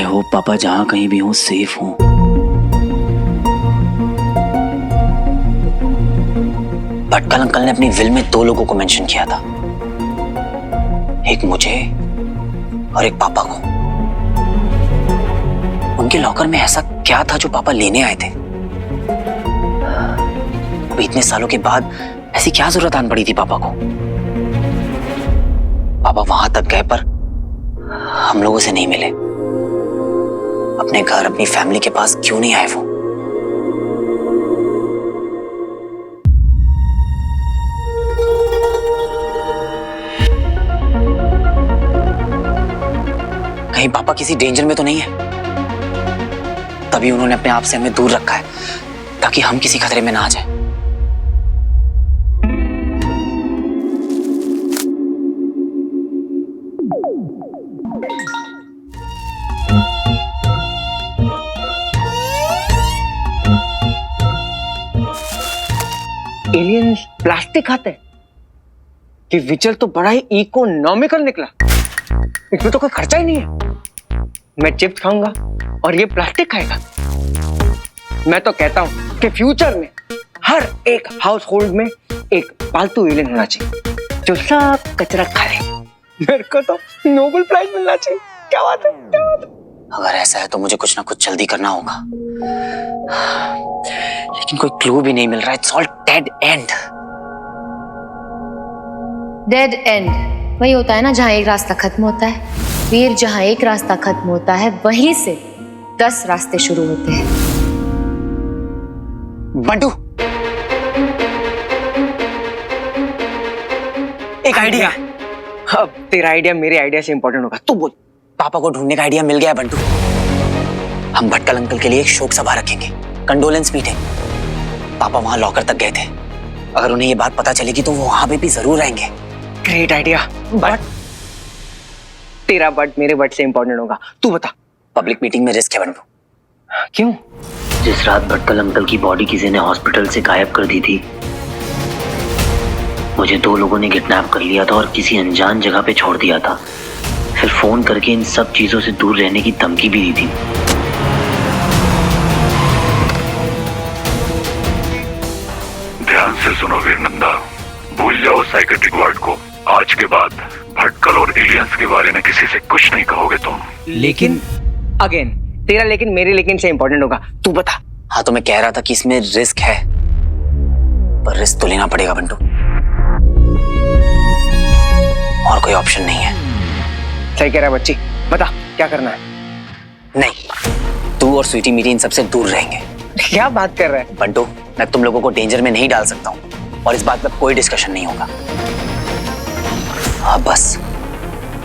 I hope पापा जहां कहीं भी हो सेफ हो। भटकल अंकल ने अपनी विल में 2 लोगों को मेंशन किया था, एक मुझे और एक पापा को। उनके लॉकर में ऐसा क्या था जो पापा लेने आए थे? अभी इतने सालों के बाद ऐसी क्या जरूरत आन पड़ी थी पापा को? पापा वहां तक गए पर हम लोगों से नहीं मिले। अपने घर अपनी फैमिली के पास क्यों नहीं आए वो? कहीं पापा किसी डेंजर में तो नहीं है? तभी उन्होंने अपने आप से हमें दूर रखा है ताकि हम किसी खतरे में ना आ जाए। एलियंस प्लास्टिक खाते हैं? ये विचल तो बड़ा ही इकोनॉमिकल निकला। इसमें तो कोई खर्चा ही नहीं है। मैं चिप्स खाऊंगा और ये प्लास्टिक खाएगा। मैं तो कहता हूं कि फ्यूचर में हर एक हाउस होल्ड में एक पालतू एलियन होना चाहिए जो सब कचरा खा ले। मेरे को तो नोबेल प्राइज मिलना चाहिए। क्या बात है, क्या बात है? अगर ऐसा है तो मुझे कुछ ना कुछ जल्दी करना होगा, लेकिन कोई क्लू भी नहीं मिल रहा है। It's all dead and. Dead and वही होता है ना जहां एक रास्ता खत्म होता है। वीर, जहां एक रास्ता खत्म होता है वहीं से 10 रास्ते शुरू होते हैं। बंटू, एक आइडिया। अब तेरा आइडिया मेरे आइडिया से इंपॉर्टेंट होगा, तू बोल। पापा को ढूंढने का आइडिया मिल गया है बंटू। हम भटकल अंकल के लिए एक शोक सभा रखेंगे, कंडोलेंस मीटिंग। पापा वहां लॉकर तक गए थे। अगर उन्हें ये बात पता चलेगी तो वो वहां पे भी जरूर आएंगे। ग्रेट आइडिया, बट तेरा बट मेरे बट से इंपॉर्टेंट होगा। तू बता। पब्लिक मीटिंग में रिस्क है बंटू। क्यों? जिस रात भटकल अंकल की बॉडी किसी ने हॉस्पिटल से गायब कर दी थी, मुझे 2 लोगों ने किडनैप कर लिया था और किसी अनजान जगह पे छोड़ दिया था। फिर फोन करके इन सब चीजों से दूर रहने की धमकी भी दी थी। ध्यान से सुनो वीर नंदा, भूल जाओ साइकेट्रिक वार्ड को। आज के बाद भटकल और एलियंस के बारे में किसी से कुछ नहीं कहोगे तुम। लेकिन अगेन तेरा लेकिन मेरे लेकिन से इंपॉर्टेंट होगा। तू बता। हाँ, तो मैं कह रहा था कि इसमें रिस्क है, पर रिस्क तो लेना पड़ेगा बंटू। और कोई ऑप्शन नहीं है। सही कह रहा है बच्ची, बता क्या करना है? नहीं, तू और स्वीटी मीटी इन सबसे दूर रहेंगे। क्या बात कर रहा है बंटू? मैं तुम लोगों को डेंजर में नहीं डाल सकता हूँ और इस बात पर कोई डिस्कशन नहीं होगा। हाँ, बस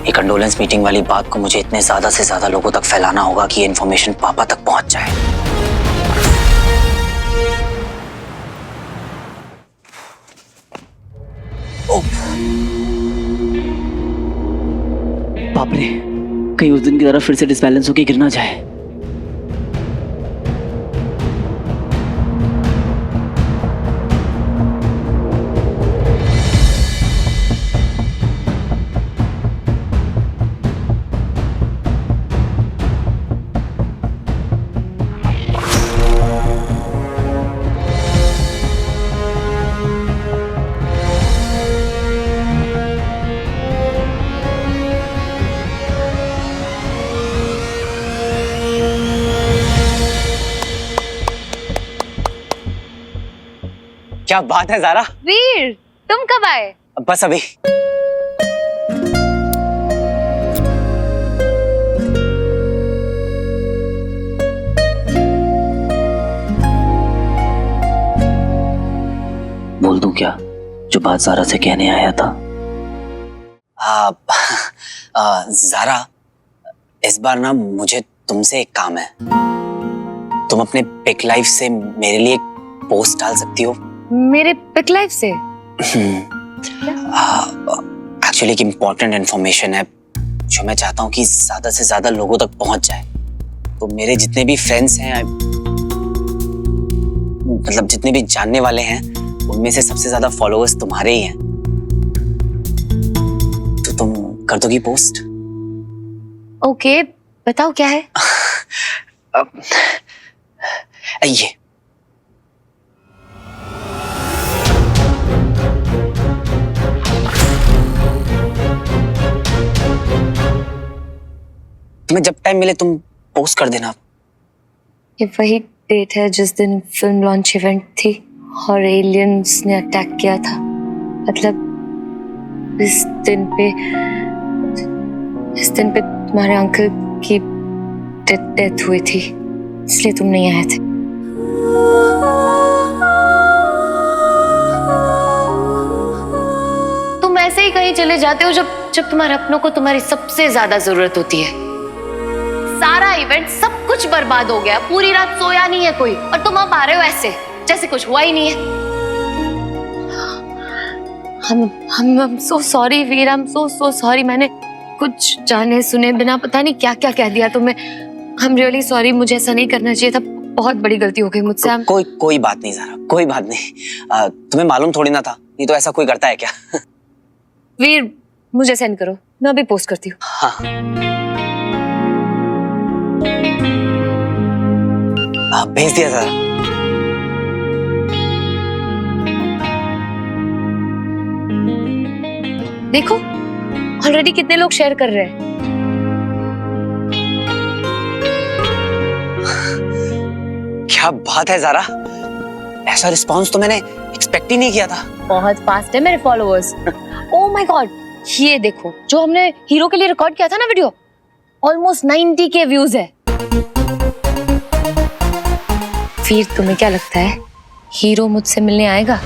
ये कंडोलेंस मीटिंग वाली बात को मुझे इतने ज्यादा से ज्यादा लोगों तक फैलाना होगा कि ये इन्फॉर्मेशन पापा तक पहुंच जाए। बाप रे, कहीं उस दिन की तरह फिर से डिसबैलेंस होके गिर ना जाए। क्या बात है ज़ारा? वीर, तुम कब आए? बस अभी। बोल दूं क्या जो बात ज़ारा से कहने आया था? ज़ारा, इस बार ना मुझे तुमसे एक काम है। तुम अपने पिक लाइफ से मेरे लिए एक पोस्ट डाल सकती हो? मेरे पिक लाइफ से? एक्चुअली एक इम्पोर्टेंट इन्फॉर्मेशन है जो मैं चाहता हूँ कि ज्यादा से ज्यादा लोगों तक पहुंच जाए। तो मेरे जितने भी फ्रेंड्स हैं, मतलब जितने भी जानने वाले हैं, उनमें से सबसे ज्यादा फॉलोअर्स तुम्हारे ही हैं। तो तुम कर दोगी पोस्ट? ओके, बताओ क्या है? ये तुम्हें जब टाइम मिले तुम पोस्ट कर देना। ये वही डेट है जिस दिन फिल्म लॉन्च इवेंट थी और एलियंस ने अटैक किया था। मतलब इस दिन पे तुम्हारे अंकल की डेथ हुई थी, इसलिए तुम नहीं आए थे। तुम ऐसे ही कहीं चले जाते हो जब तुम्हारे अपनों को तुम्हारी सबसे ज्यादा जरूरत होती है। सारा इवेंट सब कुछ बर्बाद हो गया, पूरी रात सोया नहीं है कोई, और तुम अब आ रहे हो ऐसे जैसे कुछ हुआ ही नहीं है। I'm so sorry Veer, I'm so sorry। मैंने कुछ जाने सुने बिना पता नहीं क्या क्या कह दिया तुम्हें। I'm really sorry, मुझे ऐसा नहीं करना चाहिए था, बहुत बड़ी गलती हो गई मुझसे। कोई बात नहीं ज़ारा, कोई बात नहीं। तुम्हें मालूम थोड़ी ना था, नहीं तो ऐसा कोई करता है क्या? वीर मुझे सेंड करो, मैं अभी पोस्ट करती हूँ। हाँ भेज दिया ज़ारा। देखो ऑलरेडी कितने लोग शेयर कर रहे हैं। क्या बात है ज़ारा, ऐसा रिस्पांस तो मैंने एक्सपेक्ट ही नहीं किया था। बहुत फास्ट है मेरे फॉलोअर्स। ओह माय गॉड, ये देखो जो हमने हीरो के लिए रिकॉर्ड किया था ना वीडियो, ऑलमोस्ट 90K व्यूज है। फिर तुम्हें क्या लगता है हीरो मुझसे मिलने आएगा?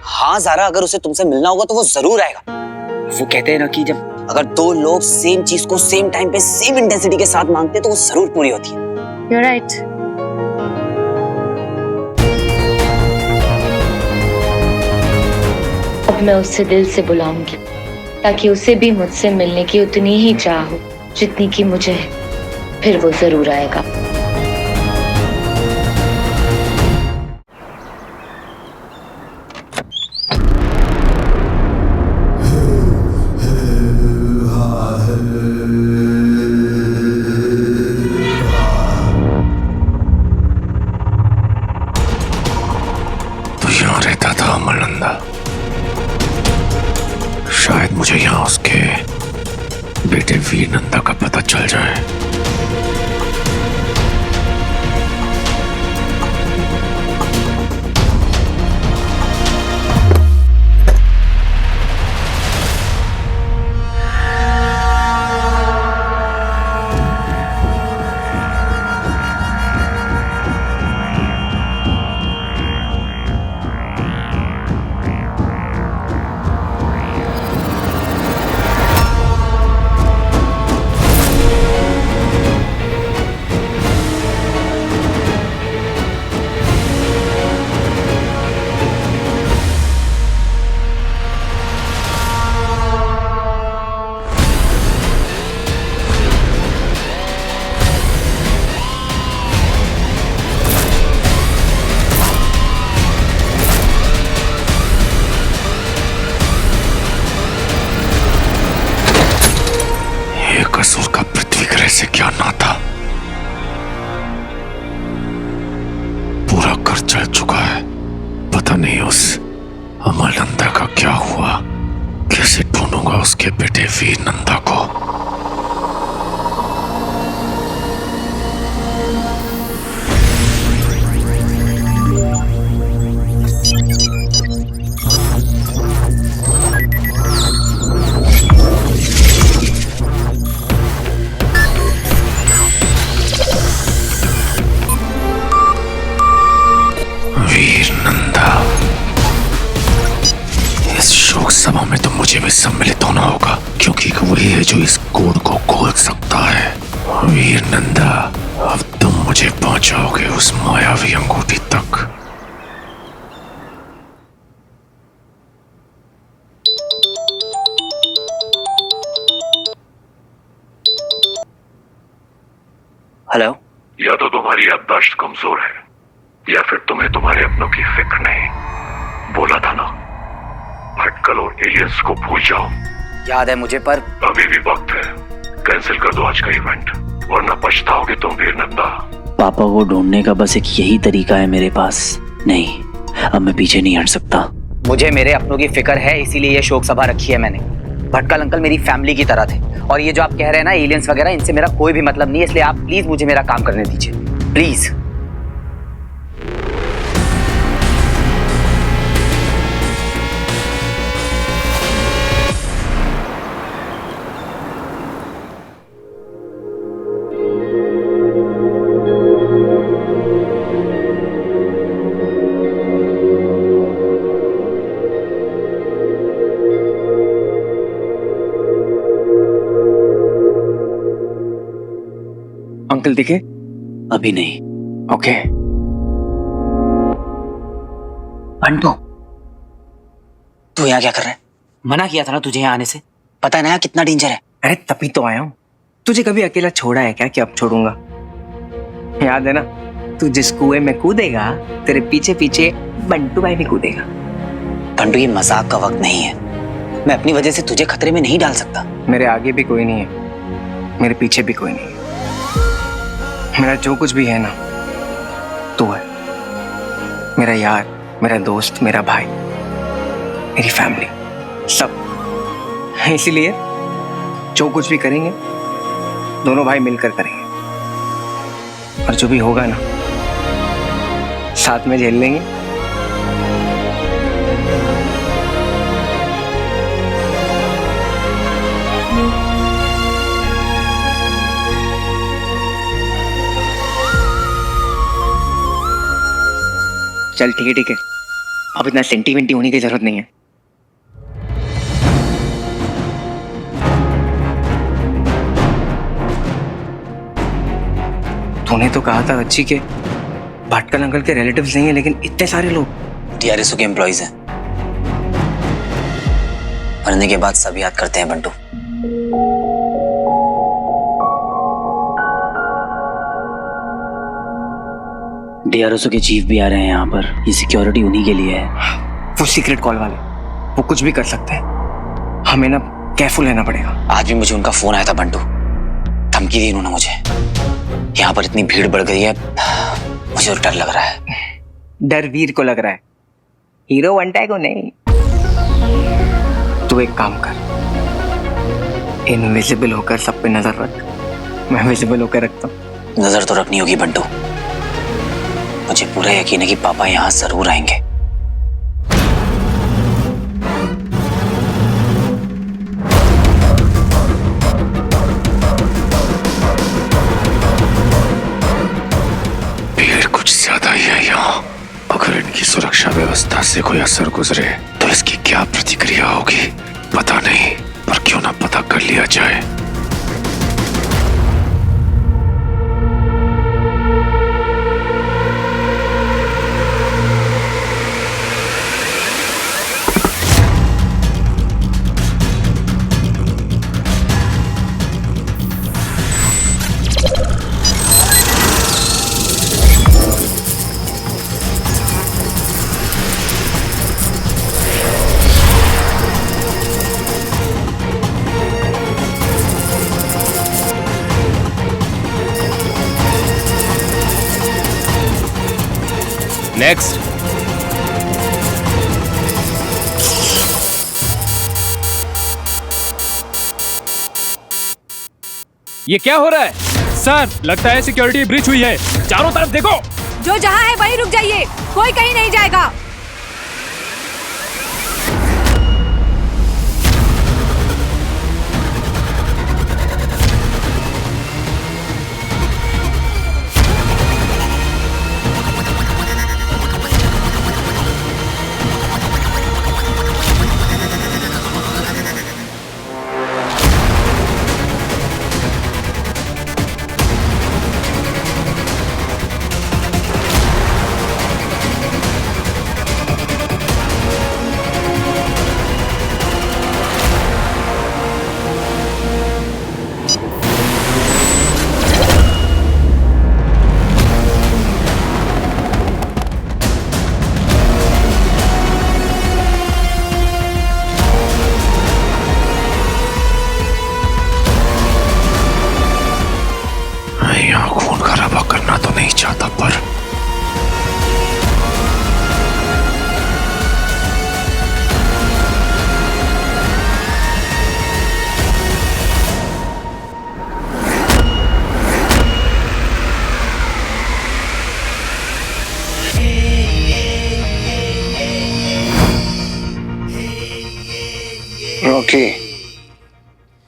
हाँ ज़ारा, अगर उसे तुमसे मिलना होगा तो वो जरूर आएगा। वो कहते हैं ना कि जब अगर दो लोग सेम चीज को सेम टाइम पे सेम इंटेंसिटी के साथ मांगते हैं तो वो जरूर पूरी होती है। You're right। अब मैं उसे दिल से बुलाऊंगी ताकि उसे भी मुझसे मिलने की उतनी ही चाह हो जितनी कि मुझे है। फिर वो जरूर आएगा। तो यहाँ रहता था अमरनंदा। शायद मुझे यहाँ उसके बेटे वीर नंदा का पता चल जाए। असुर का पृथ्वी ग्रह से क्या नाता? पूरा कर चल चुका है। पता नहीं उस अमरनंदा का क्या हुआ। कैसे ढूंढूंगा उसके बेटे वीर नंदा को। सभा में तो मुझे भी सम्मिलित होना होगा, क्योंकि वही है जो इस कोड को खोल सकता है। वीर नंदा, अब तुम मुझे पहुंचाओगे उस मायावी अंगूठी तक। हेलो। या तो तुम्हारी याददाश्त कमजोर है या फिर तुम्हें तुम्हारे अपनों की फिक्र नहीं। बोला था ना, भटकल और एलियंस को भूल जाओ, याद है मुझे, पर अभी भी वक्त है, कैंसिल कर दो आज का इवेंट, वरना पछताओगे तुम भी नंदा। पापा को ढूंढने का बस एक यही तरीका है मेरे पास। नहीं, अब मैं पीछे नहीं हट सकता। मुझे मेरे अपनों की फिक्र है, इसीलिए ये शोक सभा रखी है मैंने। भटकल अंकल मेरी फैमिली की तरह थे, और ये जो आप कह रहे हैं ना एलियंस वगैरह, इनसे मेरा कोई भी मतलब नहीं है, इसलिए आप प्लीज मुझे मेरा काम करने दीजिए, प्लीज। अंकल दिखे? अभी नहीं। ओके। बंटू, तू यहाँ क्या कर रहा है? मना किया था ना तुझे यहाँ आने से, पता है ना यहाँ कितना डेंजर है। अरे तभी तो आया हूँ। तुझे कभी अकेला छोड़ा है क्या कि अब छोड़ूंगा? याद है ना, तू जिस कुएं में कूदेगा तेरे पीछे पीछे बंटू भाई भी कूदेगा। बंटू, ये मजाक का वक्त नहीं है। मैं अपनी वजह से तुझे खतरे में नहीं डाल सकता। मेरे आगे भी कोई नहीं है, मेरे पीछे भी कोई नहीं है। मेरा जो कुछ भी है ना, तू है। मेरा यार, मेरा दोस्त, मेरा भाई, मेरी फैमिली, सब। इसीलिए जो कुछ भी करेंगे दोनों भाई मिलकर करेंगे, और जो भी होगा ना साथ में झेल लेंगे। चल ठीक है, अब इतना सेंटीमेंटी होने की जरूरत नहीं है। तूने तो कहा था अच्छी के भटकल अंकल के रिलेटिव्स नहीं है, लेकिन इतने सारे लोग DRSO के एम्प्लॉइज हैं। मरने के बाद सब याद करते हैं बंटू। DRSO के चीफ भी आ रहे हैं यहाँ पर। ये सिक्योरिटी उन्हीं के लिए है। वो सीक्रेट कॉल वाले, वो कुछ भी कर सकते हैं। हमें ना केयरफुल रहना पड़ेगा। आज भी मुझे उनका फोन आया था बंटू, धमकी दी उन्होंने मुझे। यहाँ पर इतनी भीड़ बढ़ गई है, मुझे तो डर लग रहा है। डर वीर को लग रहा है, हीरो बनता को नहीं। तू एक काम कर, इनविजिबल होकर सब पे नजर रख। मैं विजिबल होकर रखता हूँ। नजर तो रखनी होगी बंटू। मुझे पूरा यकीन है कि पापा यहाँ जरूर आएंगे। भीड़ कुछ ज्यादा ही है यहाँ। अगर इनकी सुरक्षा व्यवस्था से कोई असर गुजरे तो इसकी क्या प्रतिक्रिया होगी पता नहीं, पर क्यों ना पता कर लिया जाए। नेक्स्ट। ये क्या हो रहा है सर? लगता है सिक्योरिटी ब्रीच हुई है। चारों तरफ देखो। जो जहां है वहीं रुक जाइए, कोई कहीं नहीं जाएगा। Rocky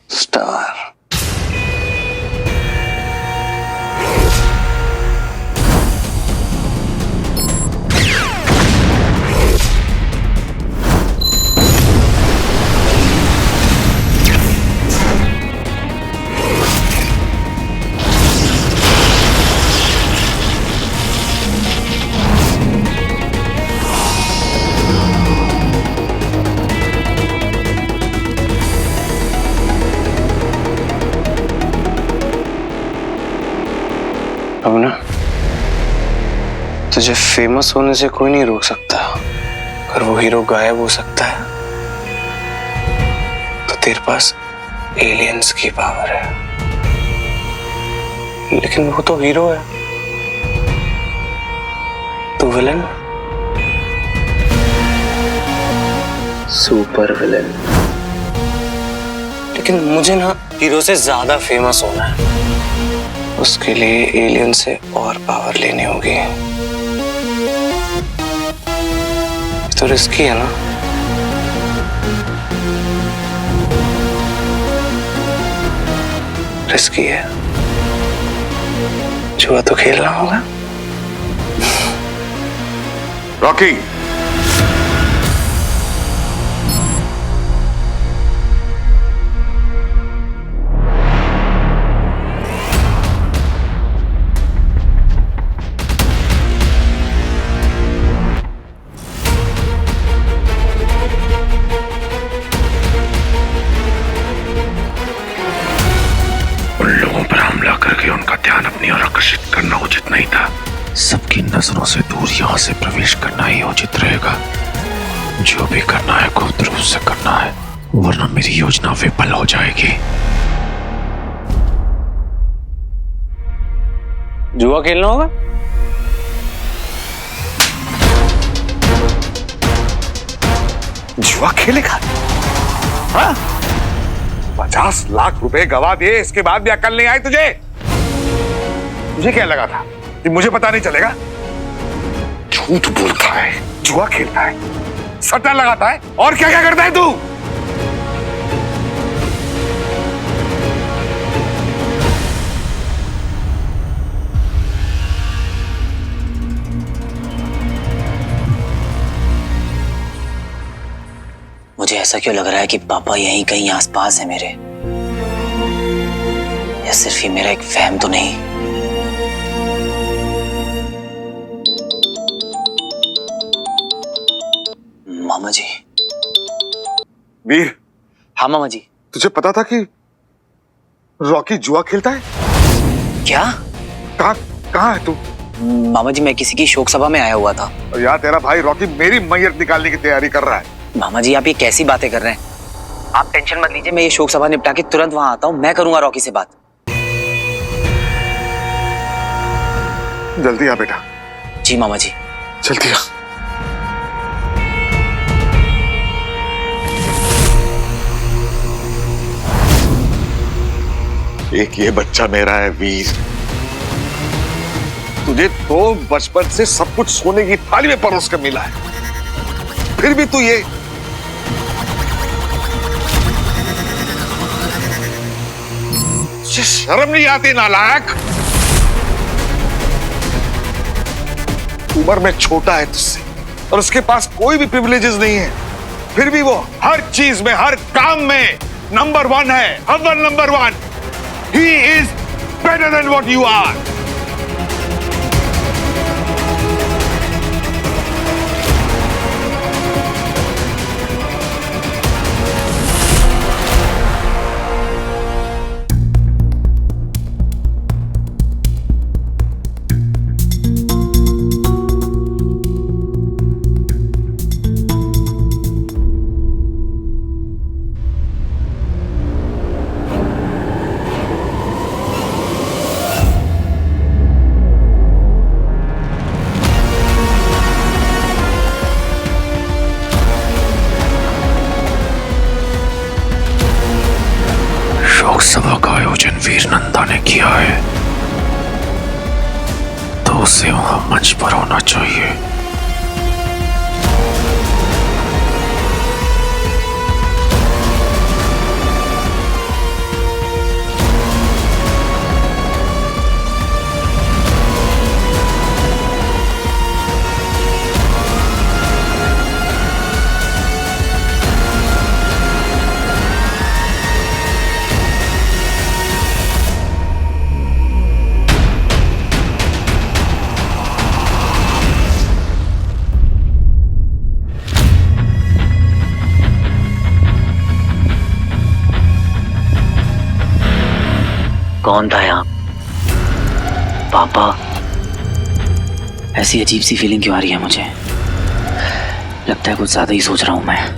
star. अब ना तुझे फेमस होने से कोई नहीं रोक सकता। अगर वो हीरो गायब हो सकता है तो तेरे पास एलियंस की पावर है, लेकिन वो तो हीरो है, तो विलन, सुपर विलन। लेकिन मुझे ना हीरो से ज्यादा फेमस होना है, उसके लिए एलियन से और पावर लेनी होगी। तो रिस्की है ना? रिस्की है, जुआ तो खेलना होगा। रॉकी, उन लोगों पर हमला करके उनका ध्यान अपनी ओर आकर्षित करना उचित नहीं था। सबकी नजरों से दूर यहाँ से प्रवेश करना ही उचित रहेगा। जो भी करना है गुप्त रूप से करना है, वरना मेरी योजना विफल हो जाएगी। जुआ खेलना होगा? जुआ खेलेगा? हाँ? 50 लाख रुपए गवा दिए, इसके बाद भी अकल नहीं आई तुझे? मुझे क्या लगा था कि मुझे पता नहीं चलेगा? झूठ बोलता है, जुआ खेलता है, सट्टा लगाता है, और क्या क्या करता है तू? मुझे ऐसा क्यों लग रहा है कि पापा यहीं कहीं आसपास है मेरे? या सिर्फ ये मेरा एक वहम तो नहीं? मामा जी। वीर, हाँ मामा जी। तुझे पता था कि रॉकी जुआ खेलता है? क्या? कहाँ है तू? मामा जी, मैं किसी की शोक सभा में आया हुआ था। और यार, तेरा भाई रॉकी मेरी मैयत निकालने की तैयारी कर रहा है। मामा जी, आप ये कैसी बातें कर रहे हैं? आप टेंशन मत लीजिए, मैं ये शोक सभा निपटा के तुरंत वहां आता हूँ। मैं करूंगा रॉकी से बात। जल्दी आ बेटा। जी मामा जी। जल्दी आ। एक ये बच्चा मेरा है वीर। तुझे तो बचपन से सब कुछ सोने की थाली में परोस कर मिला है, फिर भी तू ये शर्म नहीं आती नालायक? उम्र में छोटा है तुझसे और उसके पास कोई भी प्रिविलेजेस नहीं है, फिर भी वो हर चीज में, हर काम में नंबर 1 है, अव्वल number 1। He is better than what you are. सभा का आयोजन वीर नंदा ने किया है, तो उसे वहां मंच पर होना चाहिए। कौन था यहाँ? पापा? ऐसी अजीब सी फीलिंग क्यों आ रही है मुझे? लगता है कुछ ज्यादा ही सोच रहा हूं मैं।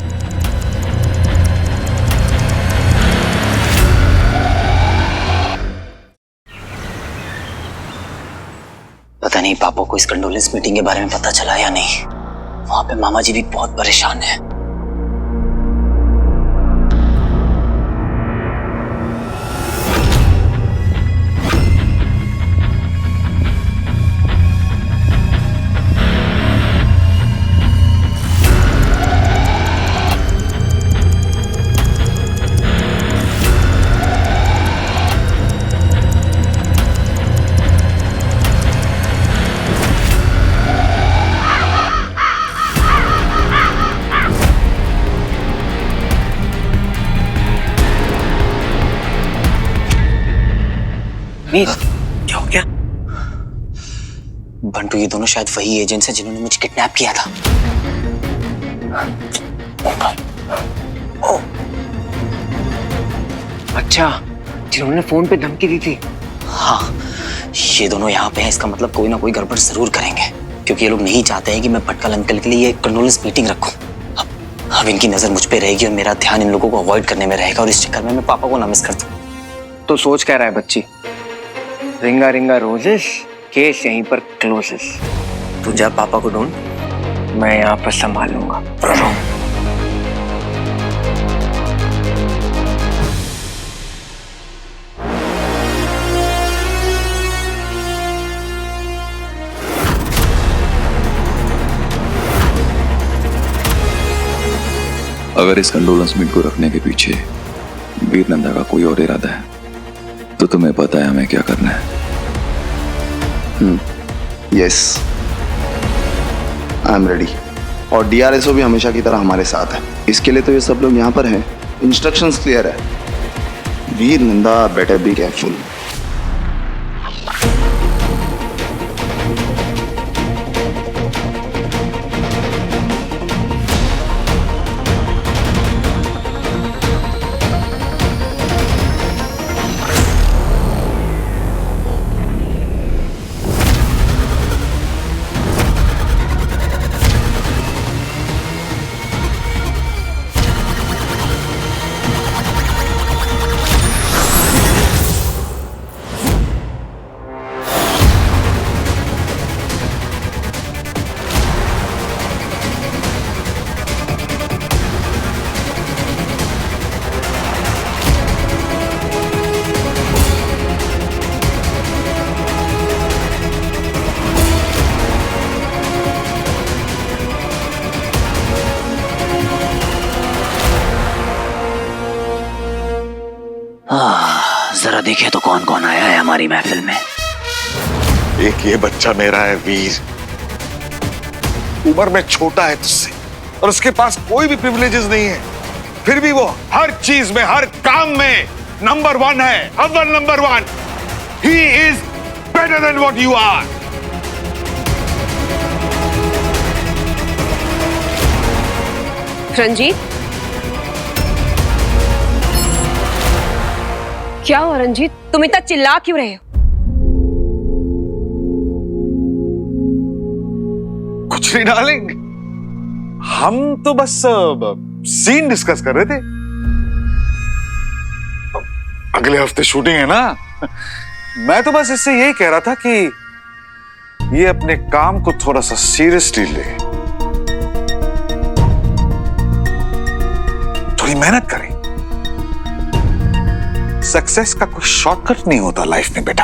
पता नहीं पापा को इस कंडोलेंस मीटिंग के बारे में पता चला या नहीं। वहां पे मामा जी भी बहुत परेशान हैं। क्या हो गया? बंटू, ये दोनों शायद वही एजेंट्स हैं जिन्होंने मुझे किडनैप किया था। अच्छा, जिन्होंने फोन पे धमकी दी थी। हाँ, ये दोनों यहाँ पे हैं, इसका मतलब कोई ना कोई गड़बड़ जरूर करेंगे, क्योंकि ये लोग नहीं चाहते हैं कि मैं भटकल अंकल के लिए एक कंडोलेंस मीटिंग रखूं। अब इनकी नजर मुझ पे रहेगी और मेरा ध्यान इन लोगों को अवॉइड करने में रहेगा, और इस चक्कर में मैं पापा को ना मिस कर दूं। तो सोच क्या रहा है बच्ची? रिंगा रिंगा रोजेस, केस यहीं पर क्लोजेस। तू जा पापा को ढूंढ, मैं यहाँ पर संभाल लूंगा। अगर इस कंडोलेंस मीट को रखने के पीछे वीर नंदा का कोई और इरादा है तो तुम्हें पता है हमें क्या करना है। Yes, I am ready. और डीआरएसओ भी हमेशा की तरह हमारे साथ है। इसके लिए तो ये सब लोग यहाँ पर हैं। इंस्ट्रक्शंस क्लियर है। वीर नंदा बेटर बी केयरफुल। जरा देखे तो कौन कौन आया है हमारी महफिल में। एक ये बच्चा मेरा है वीर, उम्र में छोटा है तुझसे और उसके पास कोई भी प्रिविलेजेस नहीं है, फिर भी वो हर चीज में, हर काम में नंबर 1 है, अव्वल number 1। He is better than what you are. Ranjit, क्या हुआ रंजीत? तुम इतना चिल्ला क्यों रहे हो? कुछ नहीं डार्लिंग, हम तो बस सीन डिस्कस कर रहे थे। अगले हफ्ते शूटिंग है ना, मैं तो बस इससे यही कह रहा था कि ये अपने काम को थोड़ा सा सीरियसली ले, थोड़ी मेहनत करें। सक्सेस का कोई शॉर्टकट नहीं होता लाइफ में बेटा।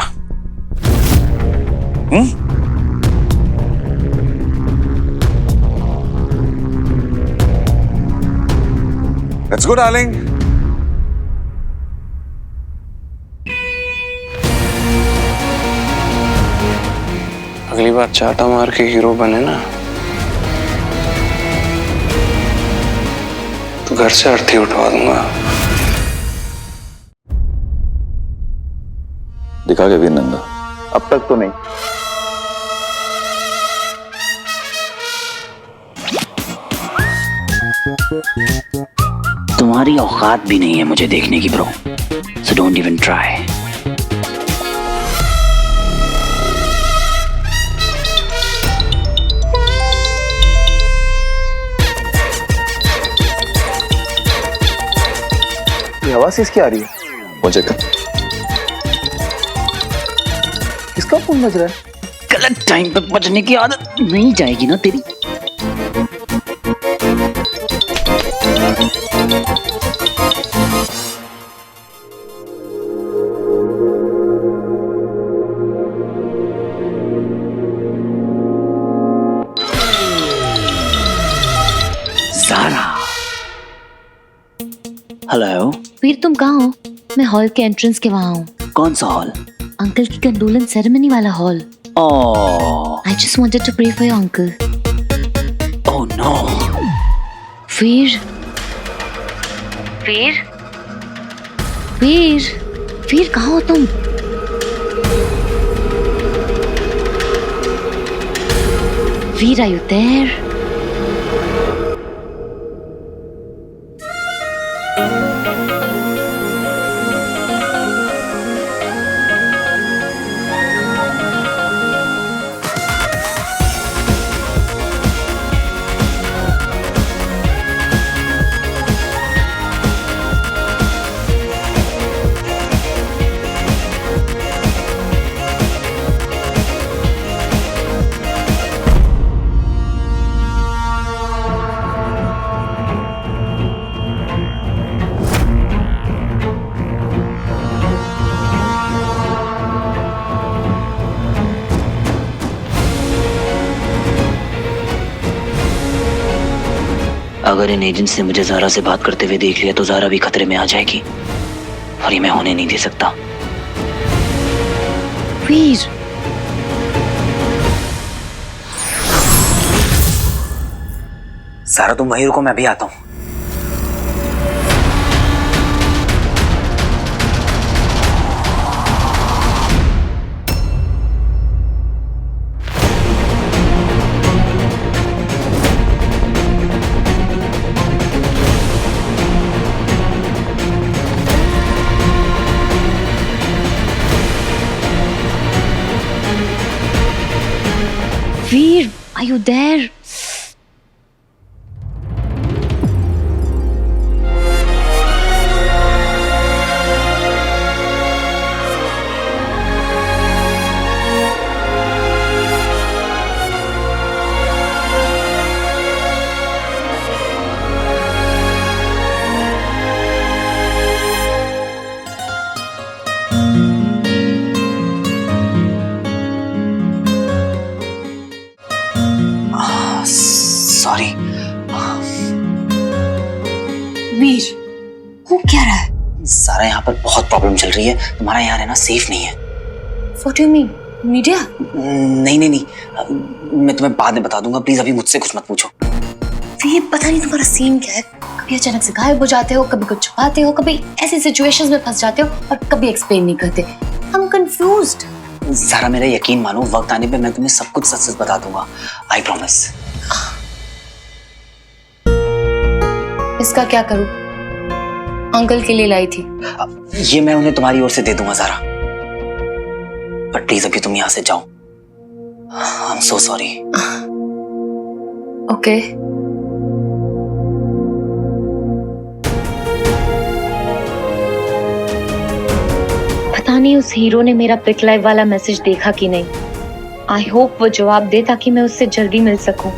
Let's go, darling. अगली बार चाटा मार के हीरो बने ना तो घर से अर्थी उठवा दूंगा। दिखा के वीर नंदा? अब तक तो नहीं। तुम्हारी औकात भी नहीं है मुझे देखने की bro, so don't even try. आवाज किसकी आ रही है? मुझे कर। किसका फोन बज रहा है? गलत टाइम पे बजने की आदत नहीं जाएगी ना तेरी। ज़ारा। हेलो। वीर तुम कहाँ हो? मैं हॉल के एंट्रेंस के वहाँ हूँ। कौन सा हॉल? अंकल की कंडोलेंस सेरेमनी वाला hall. Oh. I just wanted to pray for your uncle. Oh no. वीर, वीर, वीर, वीर कहाँ हो तुम? वीर, are you there? अगर इन एजेंट्स ने मुझे ज़ारा से बात करते हुए देख लिया तो ज़ारा भी खतरे में आ जाएगी और ये मैं होने नहीं दे सकता। वीर, ज़ारा तुम वहीं रुको, मैं भी आता हूँ। वीर, are you there? सॉरी। वीर, हो क्या रहा है? ज़ारा, यहाँ पर बहुत प्रॉब्लम चल रही है, तुम्हारा यहाँ रहना सेफ नहीं है। What do you mean? Media? नहीं नहीं नहीं, मैं तुम्हें बाद में बता दूंगा, प्लीज अभी मुझसे कुछ मत पूछो। वीर, पता नहीं तुम्हारा सीन क्या है। कभी अचानक से गायब हो जाते हो, कभी कुछ छुपाते हो, कभी ऐसी सिचुएशंस में फंस जाते हो और कभी एक्सप्लेन नहीं करते। I'm confused. ज़ारा, मेरा यकीन मानो, वक्त आने पे मैं तुम्हें सब कुछ सच सच बता दूंगा। I promise. इसका क्या करूं? अंकल के लिए लाई थी। ये मैं उन्हें तुम्हारी ओर से दे दूंगा ज़ारा, पर प्लीज अभी तुम यहाँ से जाओ। I am so sorry. Okay. पता नहीं उस हीरो ने मेरा पिक लाइव वाला मैसेज देखा कि नहीं। आई होप वो जवाब दे ताकि मैं उससे जल्दी मिल सकूं।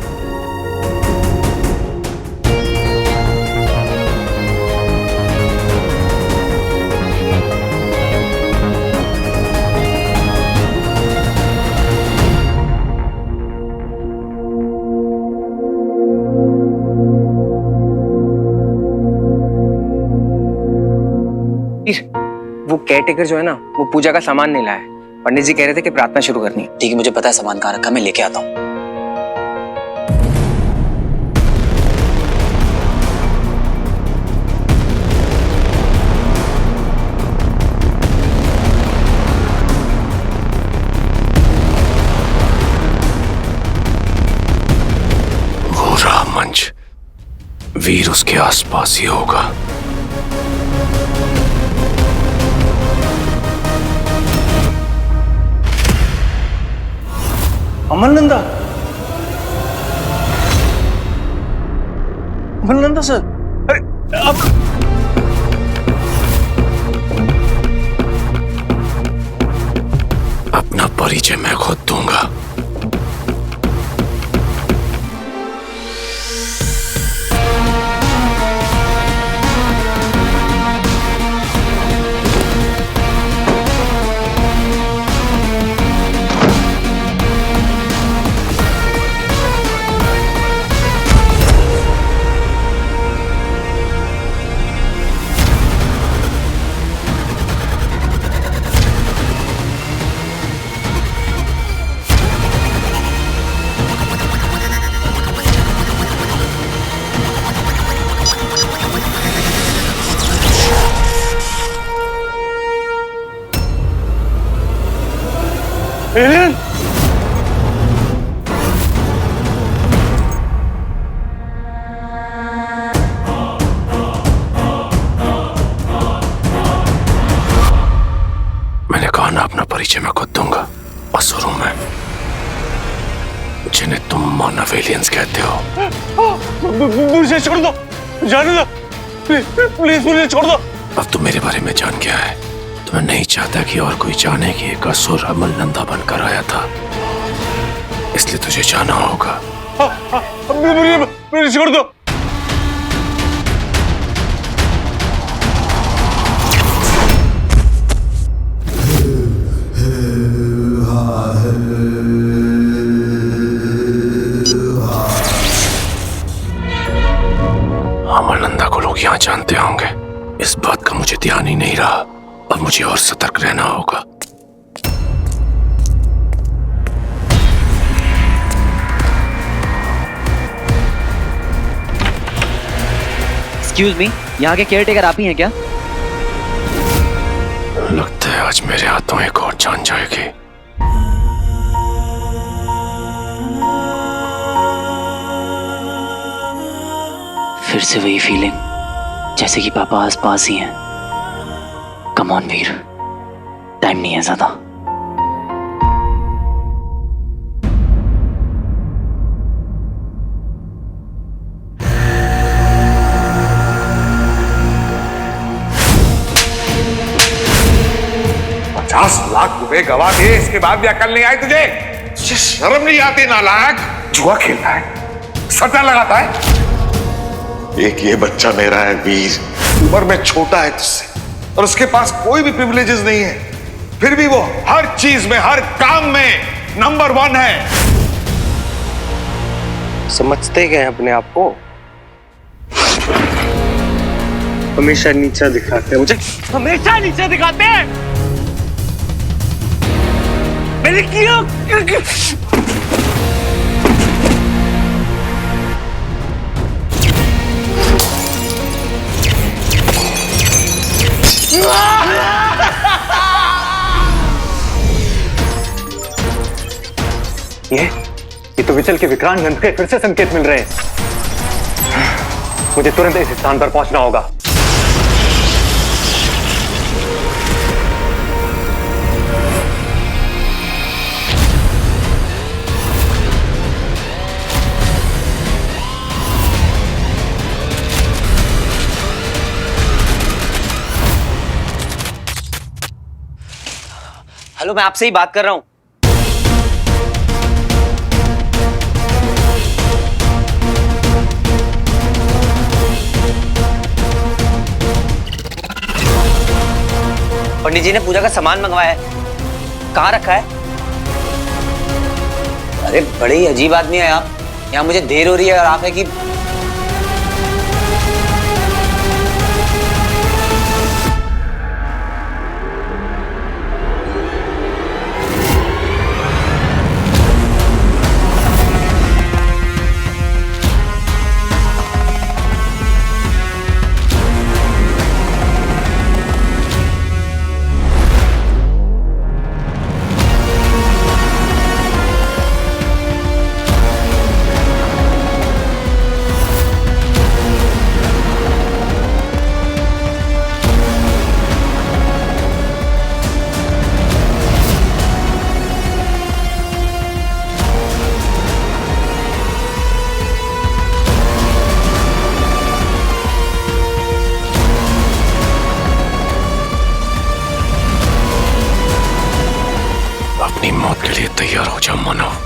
वो केयरटेकर जो है ना, वो पूजा का सामान नहीं लाया है। पंडित जी कह रहे थे कि प्रार्थना शुरू करनी है। ठीक है, मुझे पता है सामान कहाँ रखा, मैं लेके आता हूँ। वो रहा मंच, वीर उसके आसपास ही होगा। अमरनंदा, अमरनंदा सर, अरे अब अपना परिचय मैं खुद दूंगा। एलियन! मैंने कहा ना, अपना परिचय मैं खुद दूंगा। असुरों में, जिन्हें तुम मानव एलियंस कहते हो। मुझे छोड़ दो, जाने दो, प्लीज मुझे छोड़ दो। अब तुम मेरे बारे में जान गया है तो मैं नहीं चाहता कि और कोई जाने कि एक असुर अमल नंदा बनकर आया था, इसलिए तुझे जाना होगा। मुझे छोड़ दो। अमल नंदा को लोग यहाँ जानते होंगे, इस बात का मुझे ध्यान ही नहीं रहा। अब मुझे और सतर्क रहना होगा। एक्सक्यूज मी, यहाँ के केयरटेकर आप ही हैं क्या? लगता है आज मेरे हाथों एक और जान जाएगी। फिर से वही फीलिंग, जैसे कि पापा आस पास ही हैं। कम ऑन वीर, टाइम नहीं है ज्यादा। ₹50,00,000 गवा दिए, इसके बाद भी अकल नहीं आई तुझे? शर्म नहीं आती नालायक? जुआ खेलता है, सट्टा लगाता है। एक ये बच्चा मेरा है वीर, उम्र में छोटा है तुझसे और उसके पास कोई भी प्रिविलेजेस नहीं है, फिर भी वो हर चीज में, हर काम में नंबर 1 है। समझते गए अपने आप को, हमेशा नीचा दिखाते हैं मुझे, हमेशा नीचे दिखाते हैं। मैंने किया ये तो विचल के विक्रांत यंत्र के फिर से संकेत मिल रहे हैं। मुझे तुरंत इस स्थान पर पहुंचना होगा। हेलो, मैं आपसे ही बात कर रहा हूं। पंडित जी ने पूजा का सामान मंगवाया है, कहाँ रखा है? अरे बड़े ही अजीब आदमी है आप। यहाँ मुझे देर हो रही है और आप है कि हो जा मानव।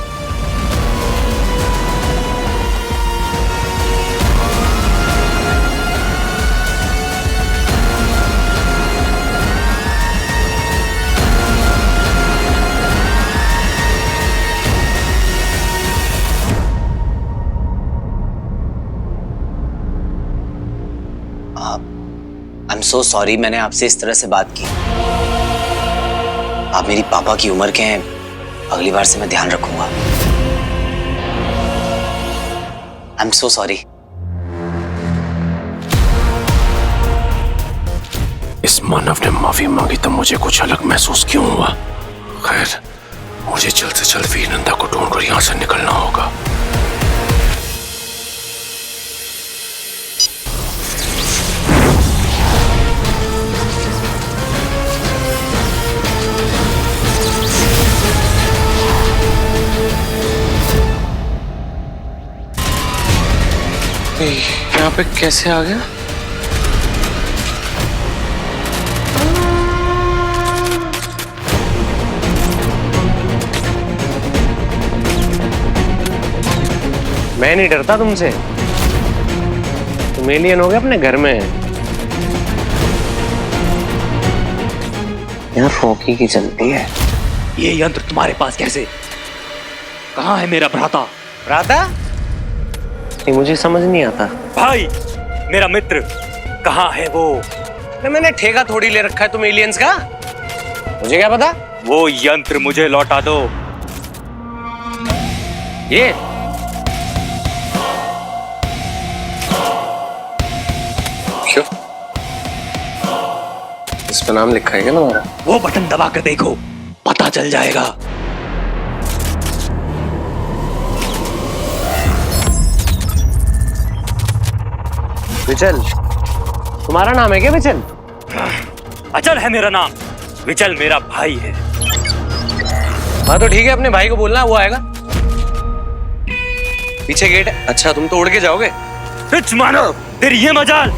आई एम सो सॉरी, मैंने आपसे इस तरह से बात की। आप मेरी पापा की उम्र के हैं, अगली बार से मैं ध्यान रखूंगा। I am so sorry. इस मानव ने माफी मांगी तो मुझे कुछ अलग महसूस क्यों हुआ? खैर, मुझे जल्द से जल्द वीर नंदा को ढूंढकर यहां से निकलना होगा। यहाँ पे कैसे आ गया? मैं नहीं डरता तुमसे। तुम एलियन हो गए अपने घर में। यहाँ फोकी की चलती है। ये यंत्र तुम्हारे पास कैसे? कहाँ है मेरा भ्राता? भ्राता? ये मुझे समझ नहीं आता। भाई, मेरा मित्र कहाँ है वो? मैंने ठेका थोड़ी ले रखा है तुम एलियंस का। मुझे क्या पता? वो यंत्र मुझे लौटा दो। ये क्यों? इस पे नाम लिखा है क्या तुम्हारा? वो बटन दबा कर देखो, पता चल जाएगा। विचल, तुम्हारा नाम है क्या विचल? अचल है मेरा नाम, विचल मेरा भाई है। हाँ तो ठीक है, अपने भाई को बोलना, वो आएगा। पीछे गेट है। अच्छा, तुम तो उड़ के जाओगे? तुझ मानो तेरी ये मजाल।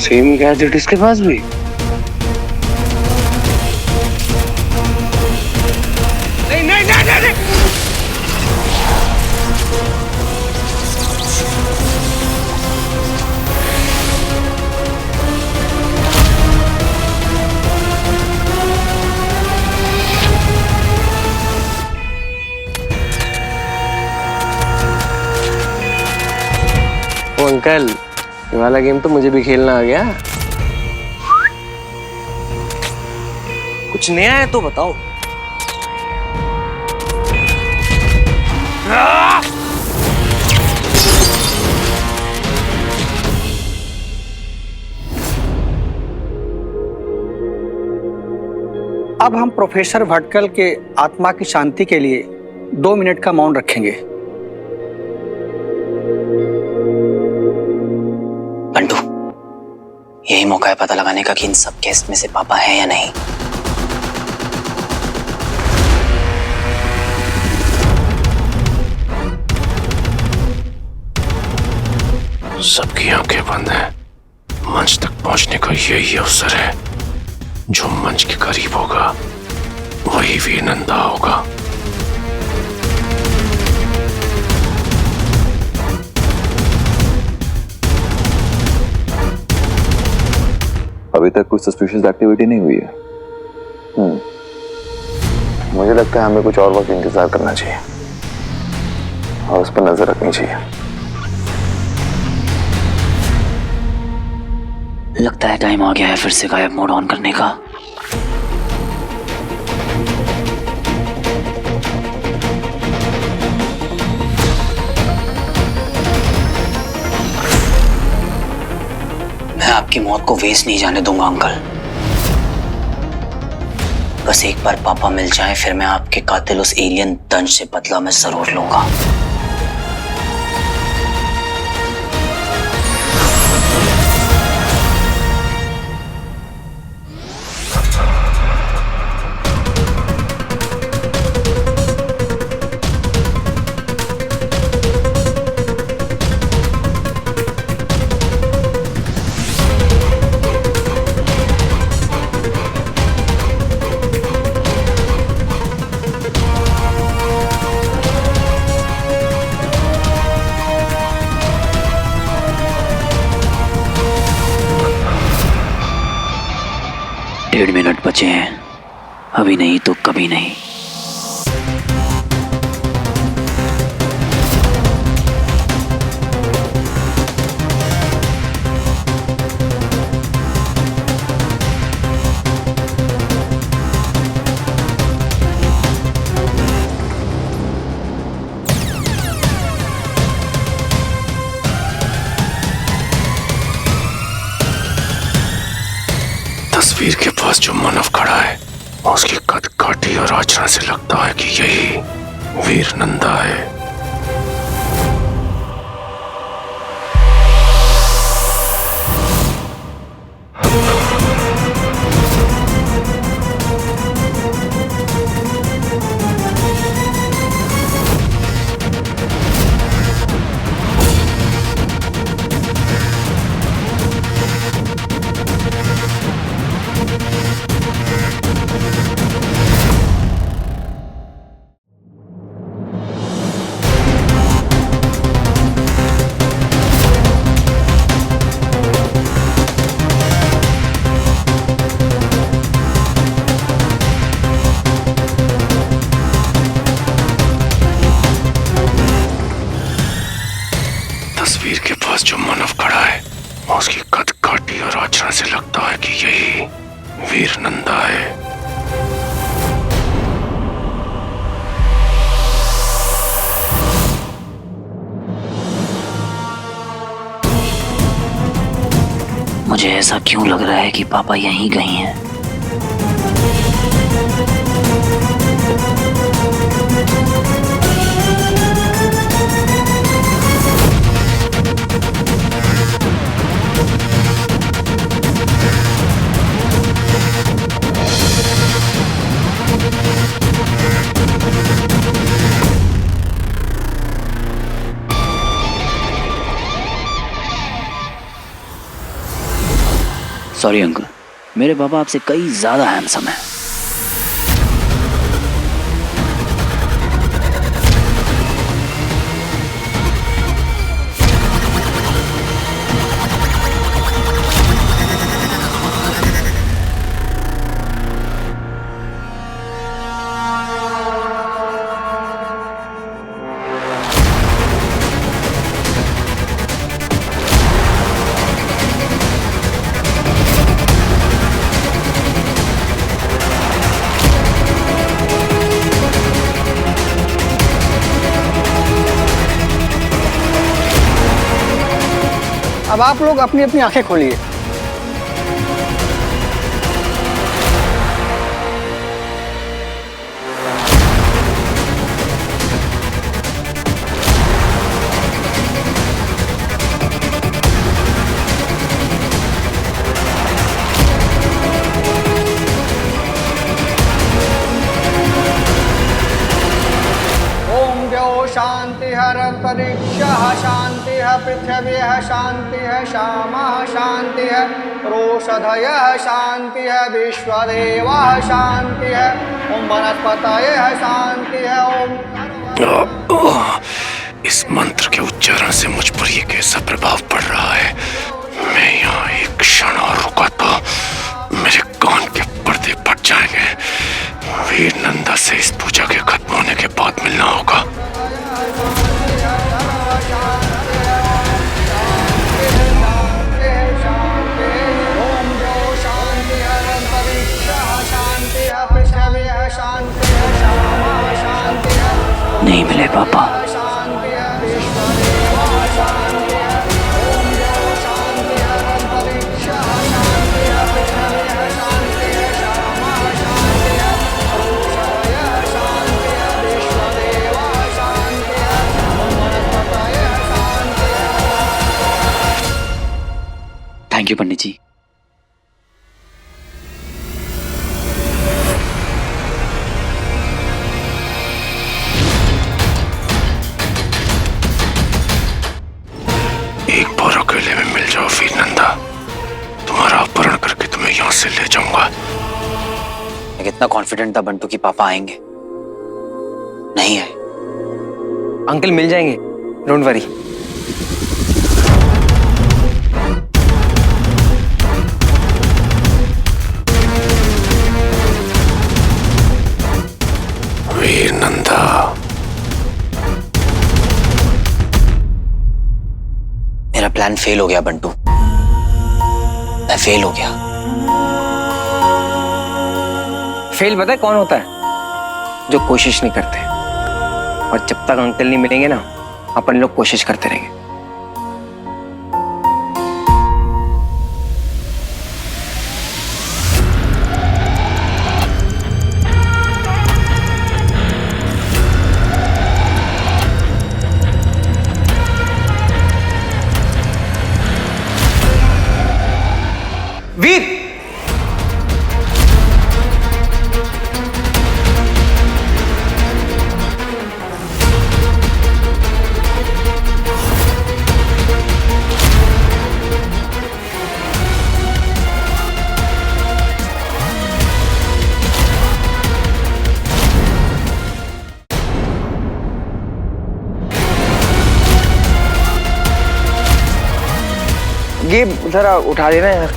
सेम गैजेट इसके पास भी। नहीं नहीं नहीं नहीं, नहीं। अंकल, ये वाला गेम तो मुझे भी खेलना आ गया। कुछ नया है तो बताओ। अब हम प्रोफेसर भटकल के आत्मा की शांति के लिए 2 मिनट का मौन रखेंगे। बंटू, यही मौका है पता लगाने का कि इन सब केस में से पापा है या नहीं। सबकी आंखें बंद हैं। मंच तक पहुंचने का यही अवसर है। जो मंच के करीब होगा वही वीर नंदा होगा। अभी तक कुछ सस्पिशियस एक्टिविटी नहीं हुई है। मुझे लगता है हमें कुछ और वक्त इंतजार करना चाहिए और उस पर नजर रखनी चाहिए। लगता है टाइम आ गया है फिर से गायब मोड ऑन करने का। मैं आपकी मौत को वेस्ट नहीं जाने दूंगा अंकल। बस एक बार पापा मिल जाएं, फिर मैं आपके कातिल उस एलियन दंश से बदला मैं जरूर लूंगा। अभी नहीं तो कभी नहीं। तस्वीर के पास जो मानव खड़ा है उसकी कद काठी और आचरण से लगता है कि यही वीर नंदा है। तस्वीर के पास जो मानव खड़ा है उसकी कद काठी और आचरण से लगता है कि यही वीर नंदा है। मुझे ऐसा क्यों लग रहा है कि पापा यहीं कहीं हैं? सॉरी अंकल, मेरे पापा आपसे कई ज्यादा हैंडसम हैं। अब आप लोग अपनी अपनी आंखें खोलिए। शांति अंतरिक्ष शांति पृथ्वी शांति श्यामा शांति रोषधय शांति विश्वदेव शांति ओम वनस्पतये शांति ओम। इस मंत्र के उच्चारण से मुझ पर ये कैसा प्रभाव पड़ रहा है? मैं यहाँ एक क्षण और रुका तो मेरे कान के पर्दे फट जाएंगे। वीर नंदा से इस पूजा के खत्म होने के बाद मिलना होगा। नहीं मिले पापा। थैंक यू पंडित जी। एक बार अकेले में मिल जाओ वीर नंदा, तुम्हारा अपहरण करके तुम्हें यहाँ से ले जाऊंगा। मैं कितना कॉन्फिडेंट था बंटू कि पापा आएंगे, नहीं आए। अंकल मिल जाएंगे, डोंट वरी। नंदा। मेरा प्लान फेल हो गया बंटू, मैं फेल हो गया। फेल पता है कौन होता है? जो कोशिश नहीं करते। और जब तक अंकल नहीं मिलेंगे ना, अपन लोग कोशिश करते रहेंगे। वीर, ये जरा उठा देना यार।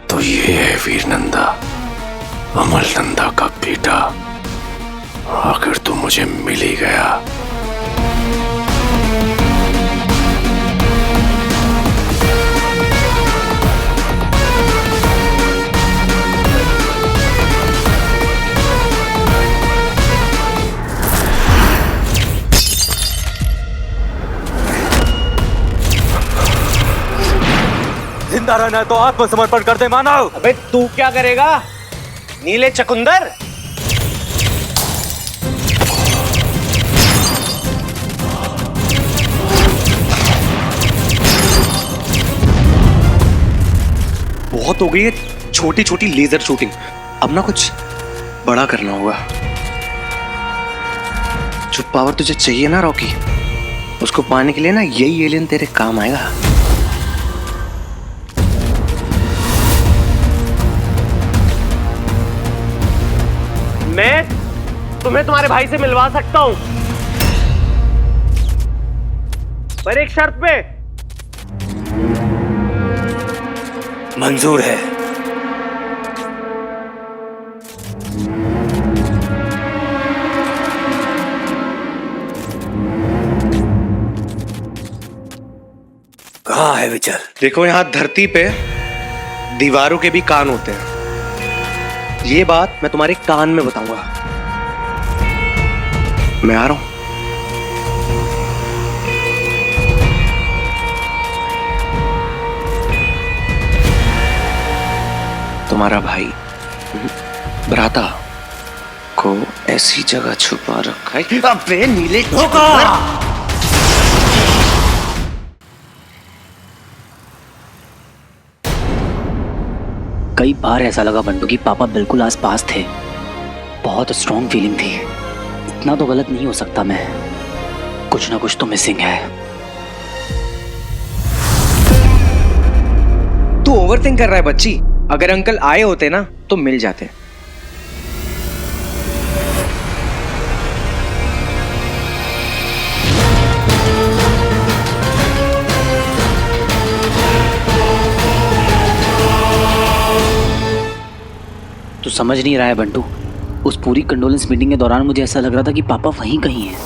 तो ये है वीर नंदा, अमल नंदा का बेटा। आखिर तो मुझे मिल ही गया। जिंदा रहना है तो आत्मसमर्पण कर दे मानव। अबे तू क्या करेगा, नीले चकुंदर? बहुत हो गई है छोटी छोटी लेजर शूटिंग, अब ना कुछ बड़ा करना होगा। जो पावर तुझे चाहिए ना रॉकी, उसको पाने के लिए ना यही एलियन तेरे काम आएगा। मैं तुम्हें तुम्हारे भाई से मिलवा सकता हूं, पर एक शर्त पे। मंजूर है। कहाँ है विचल? देखो, यहां धरती पे दीवारों के भी कान होते हैं। ये बात मैं तुम्हारे कान में बताऊंगा। मैं आ रहा हूं। तुम्हारा भाई भ्राता को ऐसी जगह छुपा रखा है। अबे नीले कई बार ऐसा लगा बंटू कि पापा बिल्कुल आसपास थे, बहुत स्ट्रॉन्ग फीलिंग थी। इतना तो गलत नहीं हो सकता मैं, कुछ ना कुछ तो मिसिंग है। तू ओवरथिंक कर रहा है बच्ची। अगर अंकल आए होते ना तो मिल जाते। तू समझ नहीं रहा है बंटू, उस पूरी कंडोलेंस मीटिंग के दौरान मुझे ऐसा लग रहा था कि पापा वहीं कहीं हैं।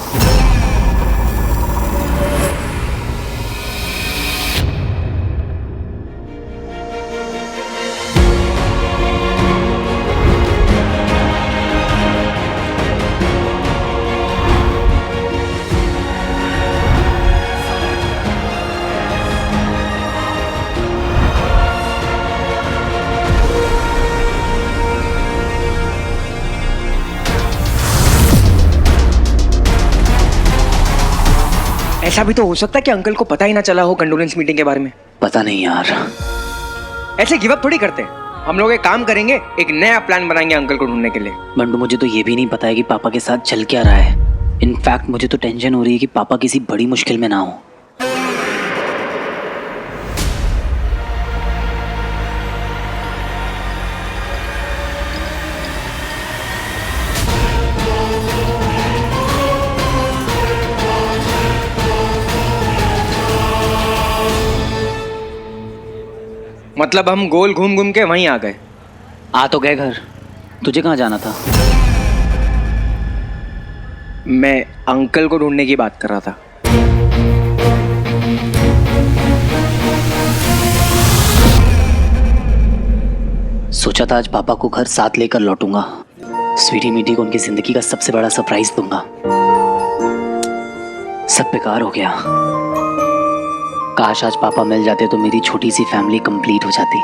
ऐसा भी तो हो सकता है कि अंकल को पता ही ना चला हो कंडोलेंस मीटिंग के बारे में। पता नहीं यार। ऐसे गिव अप थोड़ी करते हैं। हम लोग एक काम करेंगे, एक नया प्लान बनाएंगे अंकल को ढूंढने के लिए। बंटू मुझे तो ये भी नहीं पता है कि पापा के साथ चल क्या रहा है। इनफैक्ट मुझे तो टेंशन हो रही है कि पापा किसी बड़ी मुश्किल में ना हो। मतलब हम गोल घूम घूम के वहीं आ गए। आ तो गए घर, तुझे कहाँ जाना था? मैं अंकल को ढूंढने की बात कर रहा था। सोचा था आज पापा को घर साथ लेकर लौटूंगा, स्वीटी मीटी को उनकी जिंदगी का सबसे बड़ा सरप्राइज दूंगा। सब बेकार हो गया। काश आज पापा मिल जाते तो मेरी छोटी सी फैमिली कंप्लीट हो जाती।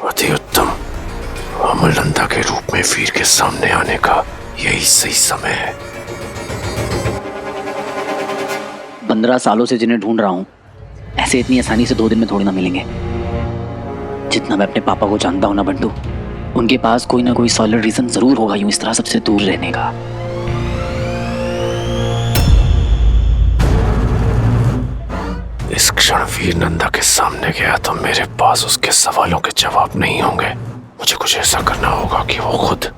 अति उत्तम, अमरनंदा के रूप में वीर के सामने आने का यही सही समय है। 15 सालों से जिन्हें ढूंढ रहा हूं, ऐसे इतनी आसानी से 2 दिन में थोड़ी ना मिलेंगे। जितना मैं अपने पापा को जानता हूं ना बंटू, उनके पास कोई ना कोई सॉलिड रीजन जरूर होगा यूं इस तरह सबसे दूर रहने का। इस क्षण वीर नंदा के सामने गया तो मेरे पास उसके सवालों के जवाब नहीं होंगे। मुझे कुछ ऐसा करना होगा कि वो खुद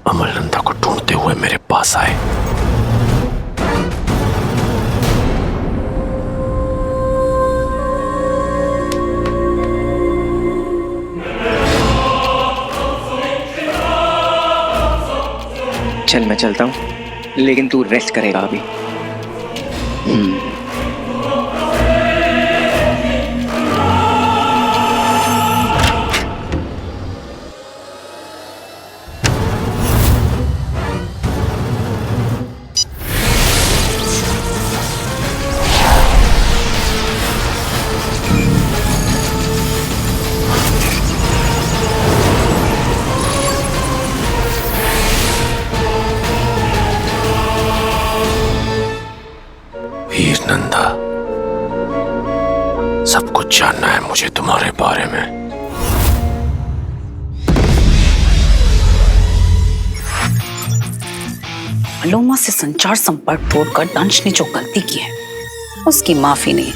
अमरनंदा को ढूंढते हुए मेरे पास आए। चल मैं चलता हूँ, लेकिन तू रेस्ट करेगा अभी। वीर नंदा, सब कुछ जानना है मुझे तुम्हारे बारे में। अलोमा से संचार संपर्क तोड़कर दंश ने जो गलती की है उसकी माफी नहीं।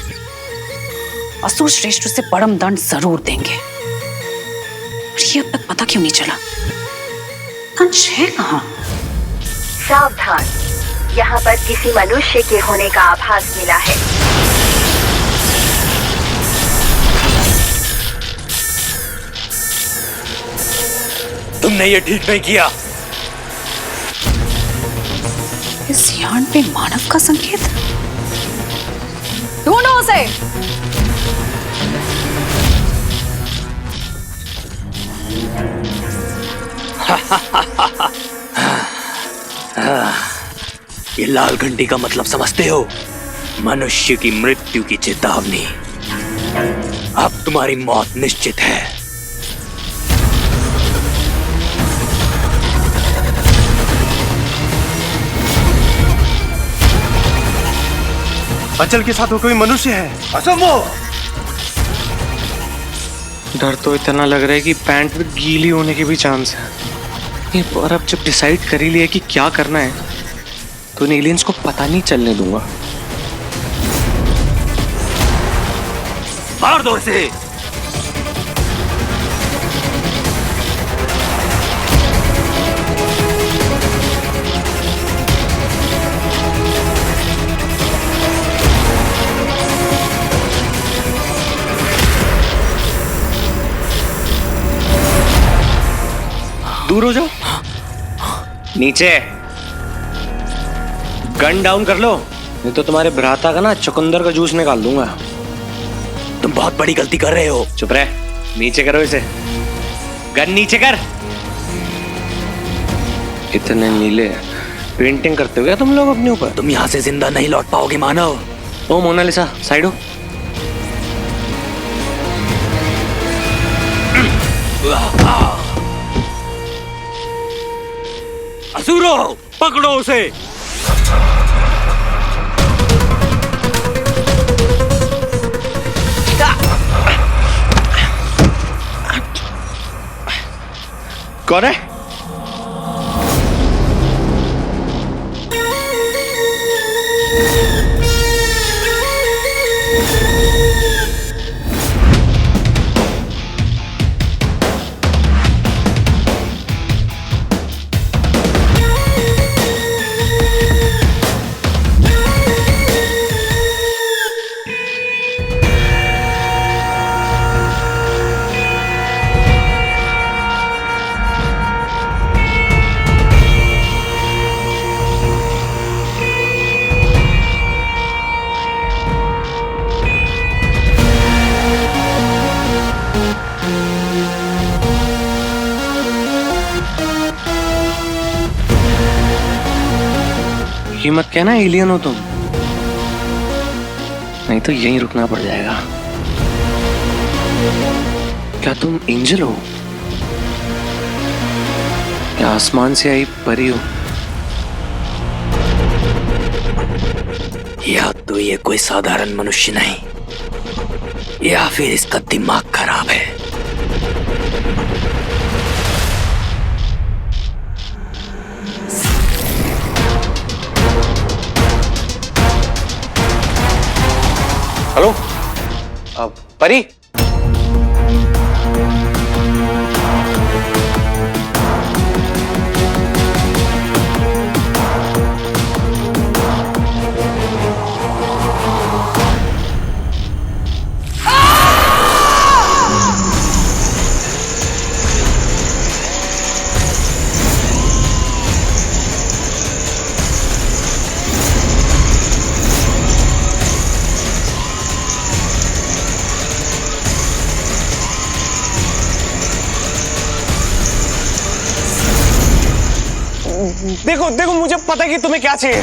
असुर श्रेष्ठ उसे परम दंड जरूर देंगे। ये अब तक पता क्यों नहीं चला? दंश है कहाँ? सावधान, यहाँ पर किसी मनुष्य के होने का आभास मिला है। तुमने ये ठीक नहीं किया। इस यान पे मानव का संकेत। ढूंढो उसे। ये लाल घंटी का मतलब समझते हो? मनुष्य की मृत्यु की चेतावनी। अब तुम्हारी मौत निश्चित है। अचल के साथ वो कोई मनुष्य है। असंभव। डर तो इतना लग रहा है कि पैंट में गीली होने के भी चांस है। ये पर अब जब डिसाइड कर ही लिया कि क्या करना है तो इन एलियंस को पता नहीं चलने दूंगा। मार दो इसे। दूर हो जाओ। नीचे गन डाउन कर लो, नहीं तो तुम्हारे भ्राता का ना चुकंदर का जूस निकाल दूंगा। तुम बहुत बड़ी गलती कर रहे हो। चुप रहे। नीचे करो इसे। गन नीचे कर। इतने नीले पेंटिंग करते हो क्या तुम लोग अपने ऊपर? तुम यहाँ से जिंदा नहीं लौट पाओगे मानव। ओ मोनालिसा, साइड हो। असुरो, पकड़ो उसे। कौन है? ये मत कहना एलियन हो तुम, नहीं तो यहीं रुकना पड़ जाएगा। क्या तुम एंजल हो या आसमान से आई परी हो? या तो ये कोई साधारण मनुष्य नहीं, या फिर इसका दिमाग खराब है। हेलो परी, देखो देखो, मुझे पता है कि तुम्हें क्या चाहिए।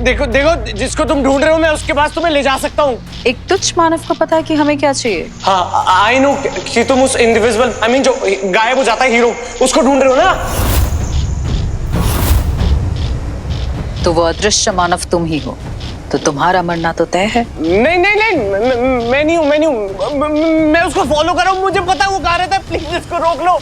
देखो देखो, जिसको तुम ढूंढ रहे हो मैं उसके पास तुम्हें ले जा सकता हूँ। एक तुच्छ मानव को पता है कि हमें क्या चाहिए। हाँ आई नो कि तुम उस इनविजिबल, आई मीन जो गायब हो जाता है हीरो, उसको ढूंढ रहे हो ना। तो वो अदृश्य मानव तुम ही हो, तो तुम्हारा मरना तो तय है। नहीं नहीं नहीं, मैं नहीं हूँ, मैं उसको फॉलो कर रहा हूँ, मुझे पता है वो कहाँ रहता है, प्लीज इसको रोक लो।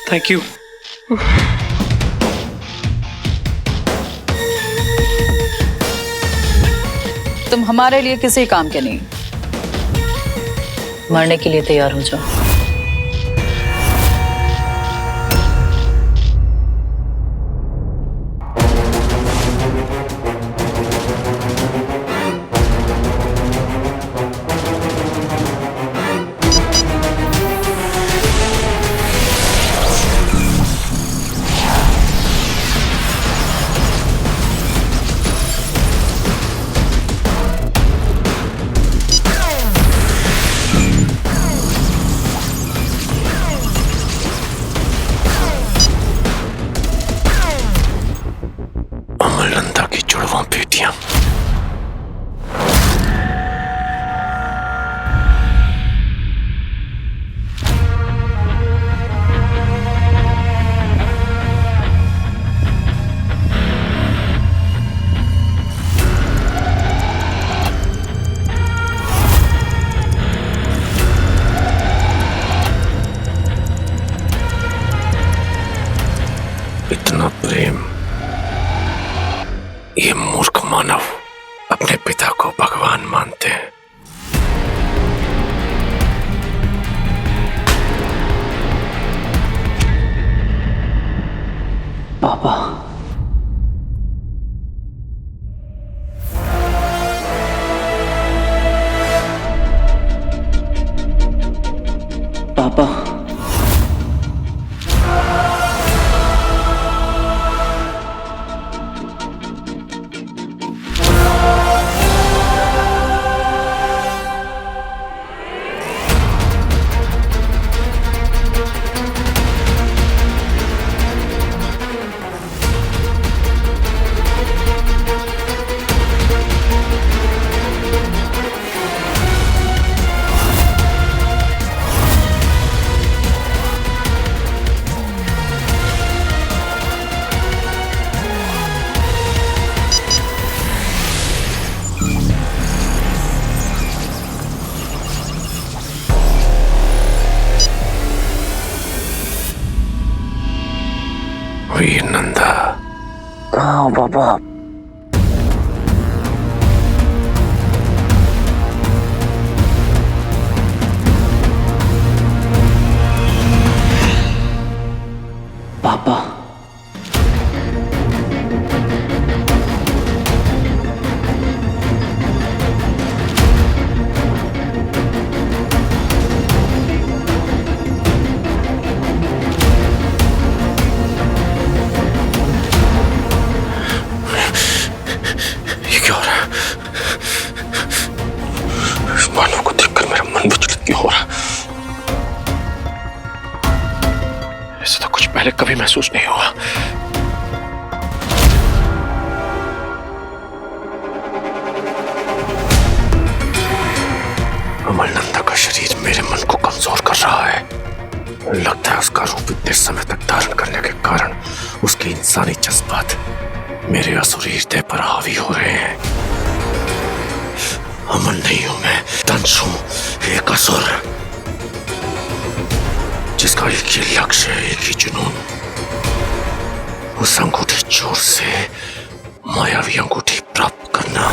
Thank you. तुम हमारे लिए किसी काम के नहीं, मरने के लिए तैयार हो जाओ। इतना प्रेम, ये मूर्ख मानव अपने पिता को भगवान मानते हैं। पापा, पापा, वीर नंदा। कहाँ हो पापा? पापा ये क्या हो रहा है? इस मानव को देखकर मेरा मन विचलित क्यों हो रहा है? ऐसा तो कुछ पहले कभी महसूस नहीं हुआ। अमरनंदा का शरीर मेरे मन को कमजोर कर रहा है। लगता है उसका रूप इतने समय तक धारण करने के कारण उसके इंसानी जज्बात मेरे असुरी हृदय पर हावी हो रहे हैं। अमर नहीं हूं मैं, दंश हूं, एक असुर जिसका एक ही लक्ष्य है, एक ही जुनून, उस अंगूठी चोर से मायावी अंगूठी प्राप्त करना।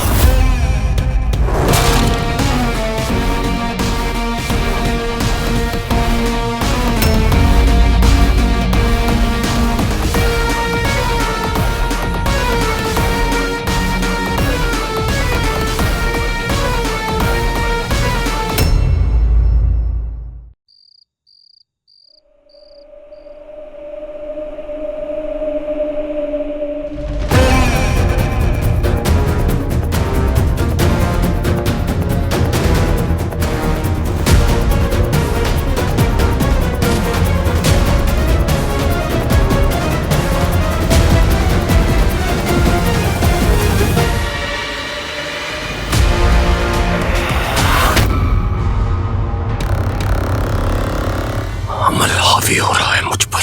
अमल हावी हो रहा है मुझ पर।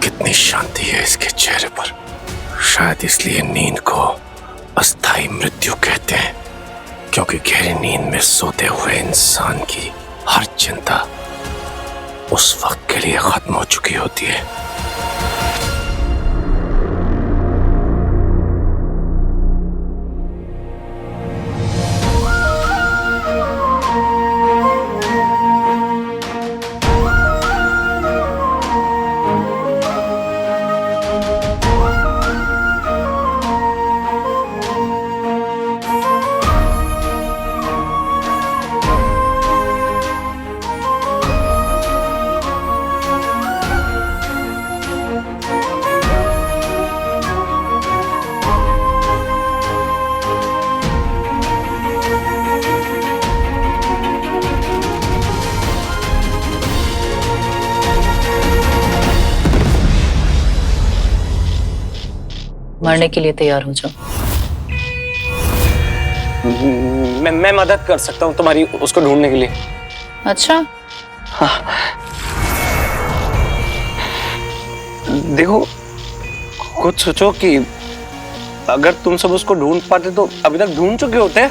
कितनी शांति है इसके चेहरे पर। शायद इसलिए नींद को अस्थाई मृत्यु कहते हैं, क्योंकि गहरी नींद में सोते हुए इंसान की हर चिंता उस वक्त के लिए खत्म हो चुकी होती है। मरने के लिए तैयार हो जाओ। मैं मदद कर सकता हूँ तुम्हारी उसको ढूंढने के लिए। अच्छा, देखो कुछ सोचो कि अगर तुम सब उसको ढूंढ पाते तो अभी तक ढूंढ चुके होते।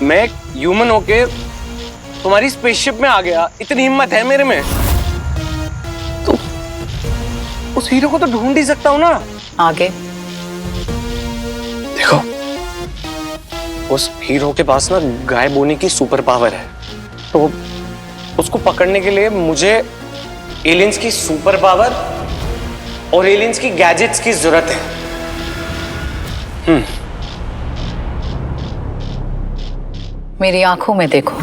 मैं एक ह्यूमन होके तुम्हारी स्पेसशिप में आ गया, इतनी हिम्मत है मेरे में तो उस हीरो को तो ढूंढ ही सकता हूँ ना। आगे देखो उस हीरो के पास ना गायब होने की सुपर पावर है, तो उसको पकड़ने के लिए मुझे एलियंस की सुपर पावर और एलियंस की गैजेट्स की जरूरत है। मेरी आंखों में देखो।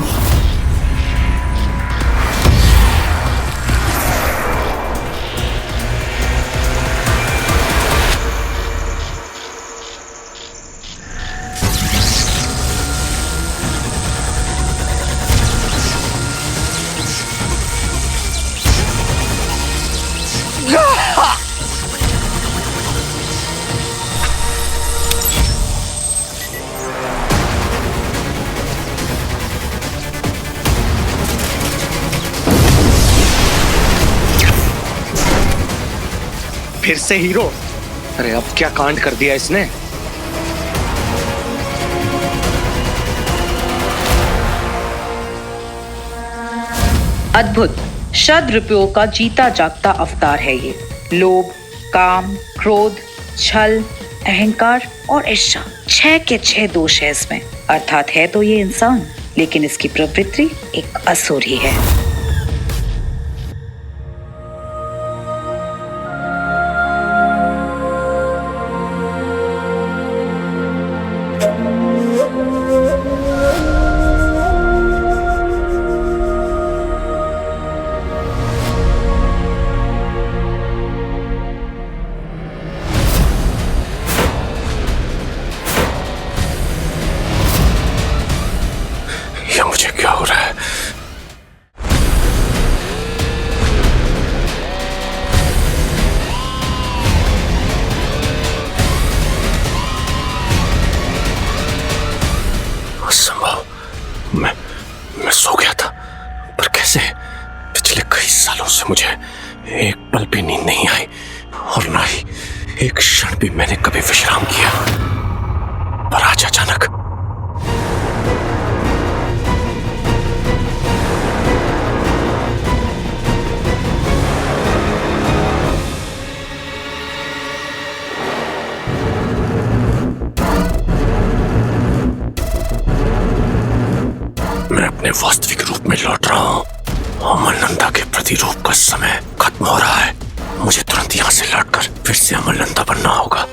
फिर से हीरो? अरे अब क्या कांड कर दिया इसने। अद्भुत 100 रुपयों का जीता जागता अवतार है ये। लोभ, काम, क्रोध, छल, अहंकार और ईर्ष्या 6 के 6 दोष है इसमें। अर्थात है तो ये इंसान, लेकिन इसकी प्रवृत्ति एक असुर ही है। ये मुझे क्या हो रहा है? असंभव। मैं सो गया था, पर कैसे? पिछले कई सालों से मुझे एक पल भी नींद नहीं आई और ना ही एक क्षण भी मैंने कभी विश्राम किया। पर आज अचानक मैं अपने वास्तविक रूप में लौट रहा हूँ। अमरनंदा के प्रतिरूप का समय खत्म हो रहा है। मुझे तुरंत यहाँ से लौटकर फिर से अमरनंदा बनना होगा।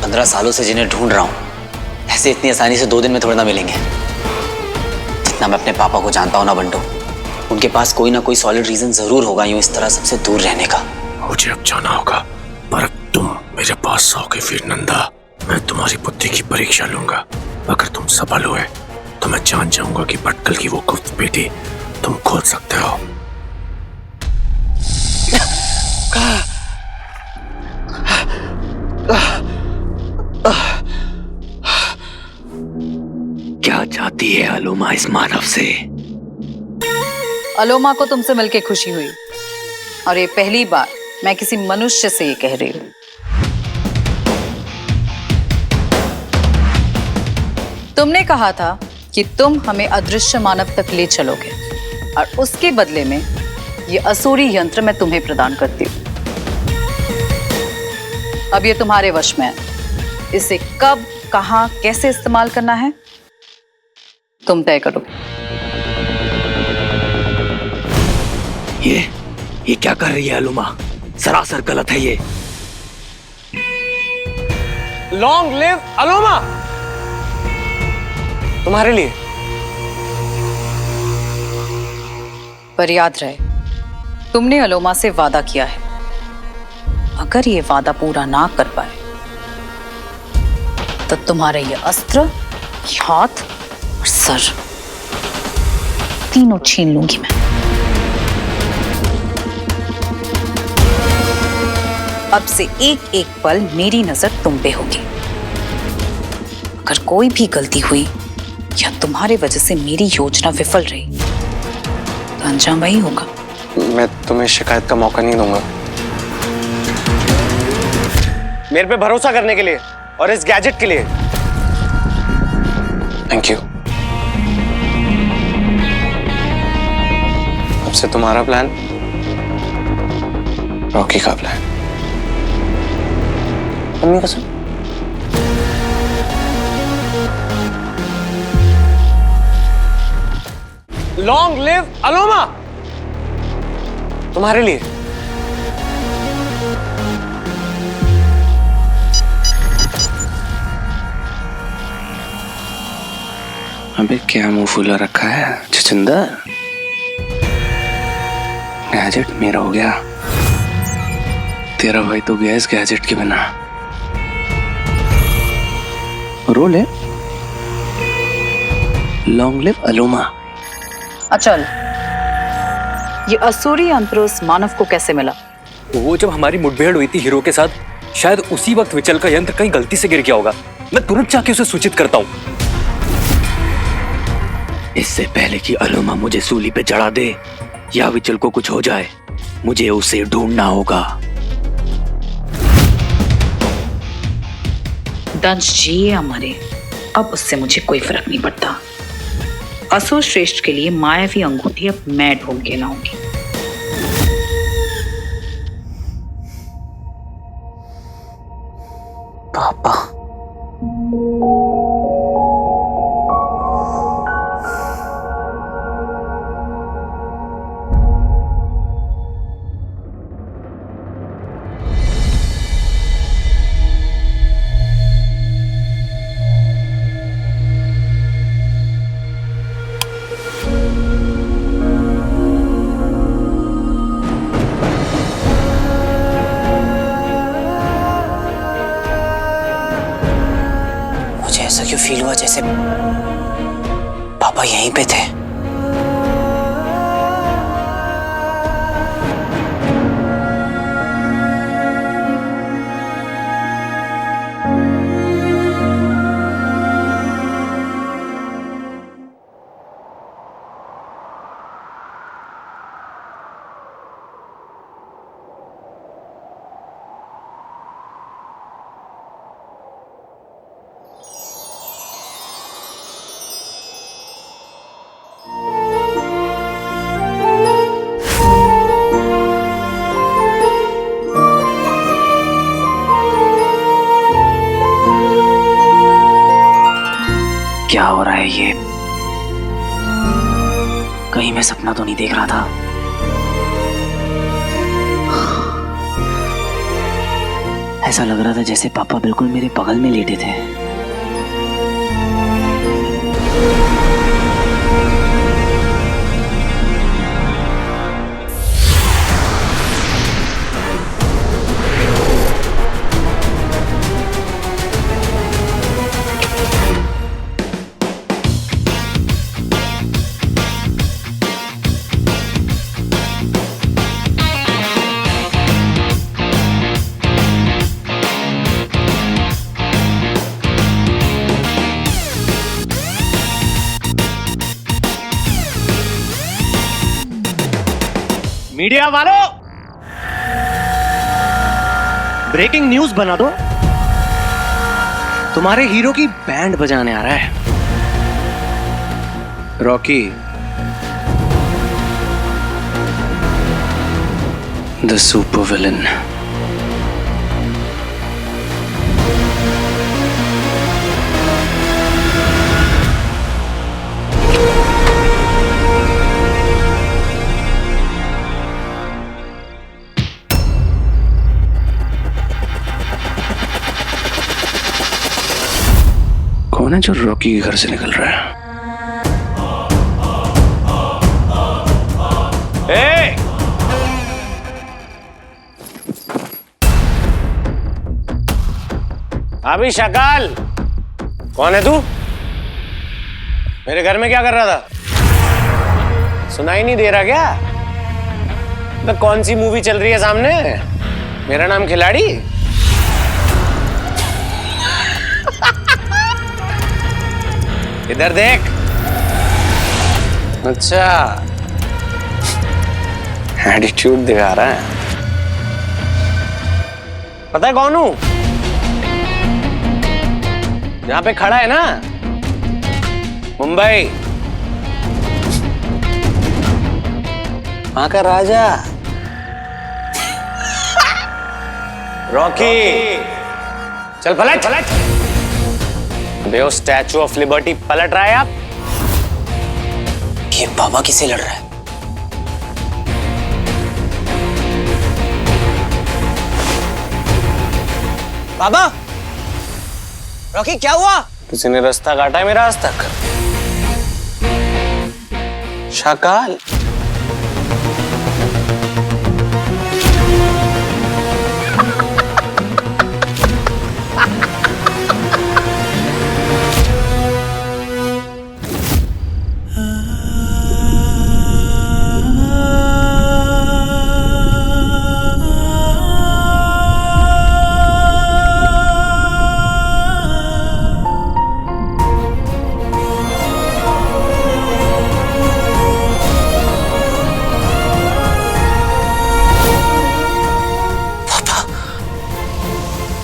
पंद्रह सालों से जिन्हें ढूंढ रहा हूँ, ऐसे इतनी आसानी से 2 दिन में थोड़ा ना मिलेंगे। जितना मैं अपने पापा को जानता हूँ ना बंटू, उनके पास कोई ना कोई सॉलिड रीजन जरूर होगा यूं इस तरह सबसे दूर रहने का। मुझे अब जाना होगा, पर तुम मेरे पास आओगे वीर नंदा। मैं तुम्हारी बुद्धि की परीक्षा लूंगा। अगर तुम सफल हुए तो मैं जान जाऊंगा कि भटकल की वो गुप्त पेटी तुम खोल सकते हो। क्या चाहती है अलोमा इस मानव से? अलोमा को तुमसे मिलके खुशी हुई, और ये पहली बार मैं किसी मनुष्य से ये कह रही हूं। तुमने कहा था कि तुम हमें अदृश्य मानव तक ले चलोगे, और उसके बदले में ये असुरी यंत्र मैं तुम्हें प्रदान करती हूं। अब ये तुम्हारे वश में है। इसे कब, कहां, कैसे इस्तेमाल करना है तुम तय करो। ये क्या कर रही है अलोमा? सरासर गलत है ये। Long live Aloma! तुम्हारे लिए। पर याद रहे, तुमने अलोमा से वादा किया है। अगर ये वादा पूरा ना कर पाए तो तुम्हारे ये अस्त्र, ये हाथ और सर तीनों छीन लूंगी मैं। अब से एक एक पल मेरी नजर तुम पे होगी। अगर कोई भी गलती हुई या तुम्हारे वजह से मेरी योजना विफल रही तो अंजाम वही होगा। मैं तुम्हें शिकायत का मौका नहीं दूंगा। मेरे पे भरोसा करने के लिए और इस गैजेट के लिए थैंक यू। अब से तुम्हारा प्लान रॉकी का प्लान। मम्मी कसम। Long live Aloma! तुम्हारे लिए। अबे क्या मुंह फुला रखा है छछंदर? गैजेट मेरा हो गया, तेरा भाई तो गया इस गैजेट के बिना। रोल है लॉन्ग लिव अलोमा। अचल, ये असुरी यंत्र उस मानव को कैसे मिला? वो जब हमारी मुठभेड़ हुई थी हीरो के साथ, शायद उसी वक्त विचल का यंत्र कहीं गलती से गिर गया होगा। मैं तुरंत जाके उसे सूचित करता हूँ। इससे पहले कि अलोमा मुझे सूली पे चढ़ा दे या विचल को कुछ हो जाए, मुझे उसे ढूंढना होगा। दंश जी या मरे, अब उससे मुझे कोई फर्क नहीं पड़ता। असुर श्रेष्ठ के लिए मायावी अंगूठी अब मैं ढूंढ के लाऊंगी। पापा, ऐसा क्यों फील हुआ जैसे पापा यहीं पे थे। क्या हो रहा है ये? कहीं मैं सपना तो नहीं देख रहा था? ऐसा लग रहा था जैसे पापा बिल्कुल मेरे बगल में लेटे थे। मीडिया वालों, ब्रेकिंग न्यूज बना दो। तुम्हारे हीरो की बैंड बजाने आ रहा है। Rocky the super villain. कौन है जो रॉकी के घर से निकल रहा है? ए! अभी शकाल, कौन है तू? मेरे घर में क्या कर रहा था? सुनाई नहीं दे रहा क्या? तो कौन सी मूवी चल रही है सामने? मेरा नाम खिलाड़ी? इधर देख। अच्छा, एटीट्यूड दिखा रहा है। पता है कौन हूं? जहां पे खड़ा है ना, मुंबई, वहां का राजा रॉकी। चल पलट पलट। बेओ स्टैचू ऑफ लिबर्टी पलट रहा है आप। ये बाबा किससे लड़ रहा है? बाबा, रॉकी क्या हुआ? किसी ने रास्ता काटा है मेरा आज तक? शकाल,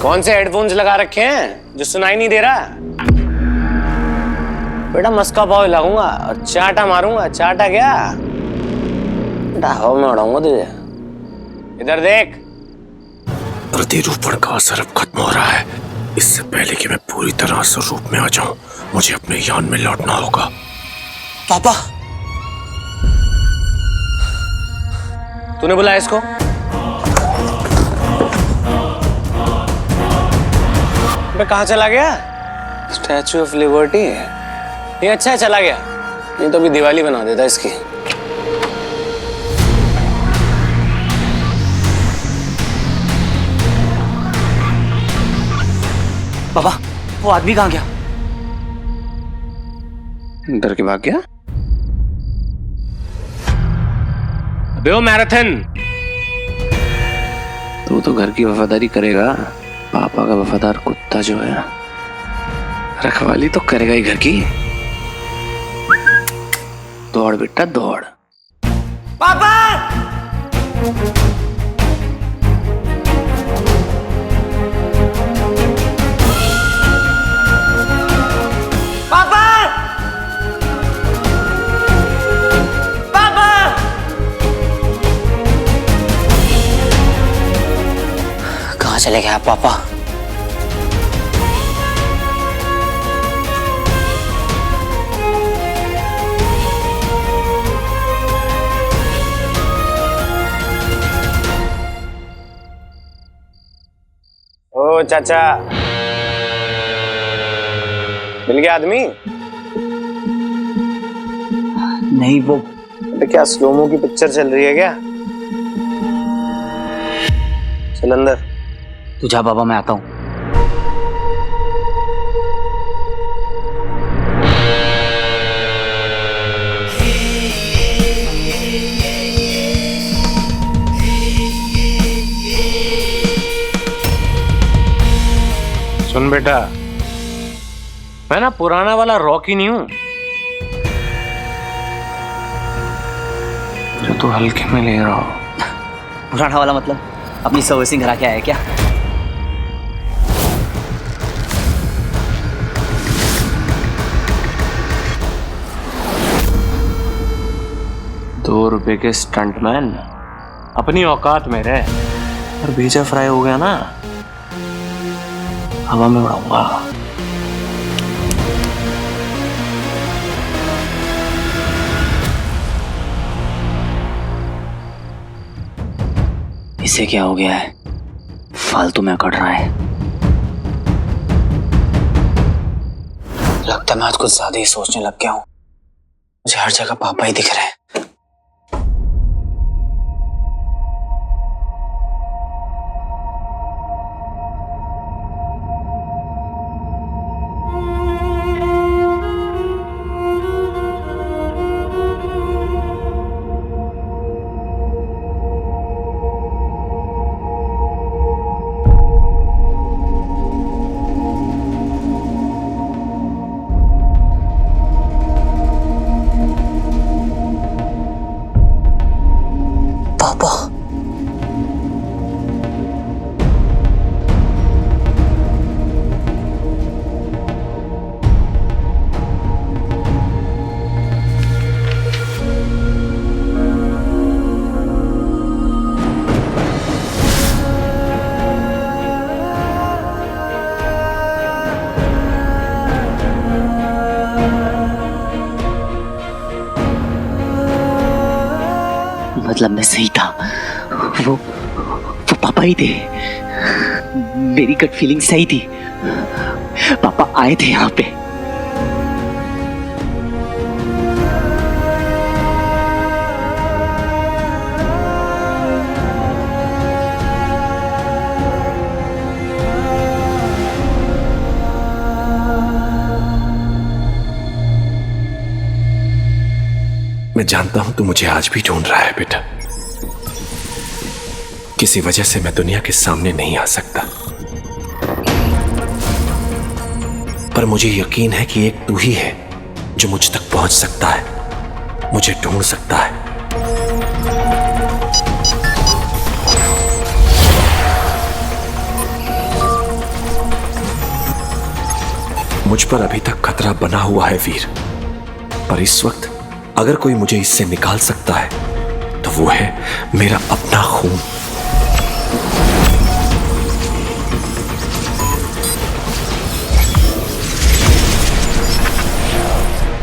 कौन से हेडफोन्स लगा रखे हैं जो सुनाई नहीं दे रहा? बेटा मस्का पाव लगाऊंगा और चाटा मारूंगा। चाटा क्या बेटा, हवा में उड़ाऊंगा तुझे। इधर देख। प्रतिरूपण का असर अब खत्म हो रहा है। इससे पहले कि मैं पूरी तरह से रूप में आ जाऊं, मुझे अपने यान में लौटना होगा। पापा, तूने बुलाया इसको? मैं कहाँ चला गया? Statue of liberty. ये अच्छा है चला गया, नहीं तो अभी दिवाली बना देता इसकी। पापा, वो आदमी कहाँ गया? डर के भाग गया? अबे वो मैराथन, तू तो घर की वफादारी करेगा। पापा का वफादार कुत्ता जो है, रखवाली तो करेगा ही घर की। दौड़ बेटा दौड़। पापा! पापा! पापा! कहाँ चले गए आप पापा? ओ चाचा, मिल गया आदमी? नहीं, वो क्या स्लोमो की पिक्चर चल रही है क्या? चल अंदर। तू जा बाबा, मैं आता हूँ। सुन बेटा, मैं ना पुराना वाला रॉकी नहीं हूं जो तू हल्के में ले रहा हो। पुराना वाला मतलब अपनी सर्विसिंग करा के आया क्या? ₹2 के स्टंटमैन अपनी औकात में रह, और भेजा फ्राई हो गया ना, हवा में उड़ाऊंगा। इसे क्या हो गया है? फालतू में अकड़ रहा है। लगता है मैं आज कुछ ज्यादा ही सोचने लग गया हूं। मुझे हर जगह पापा ही दिख रहे हैं। मतलब मैं सही था, वो पापा ही थे। मेरी गट फीलिंग सही थी, पापा आए थे यहाँ पे। मैं जानता हूं तू मुझे आज भी ढूंढ रहा है बेटा। किसी वजह से मैं दुनिया के सामने नहीं आ सकता, पर मुझे यकीन है कि एक तू ही है जो मुझ तक पहुंच सकता है, मुझे ढूंढ सकता है। मुझ पर अभी तक खतरा बना हुआ है वीर, पर इस वक्त अगर कोई मुझे इससे निकाल सकता है तो वो है मेरा अपना खून।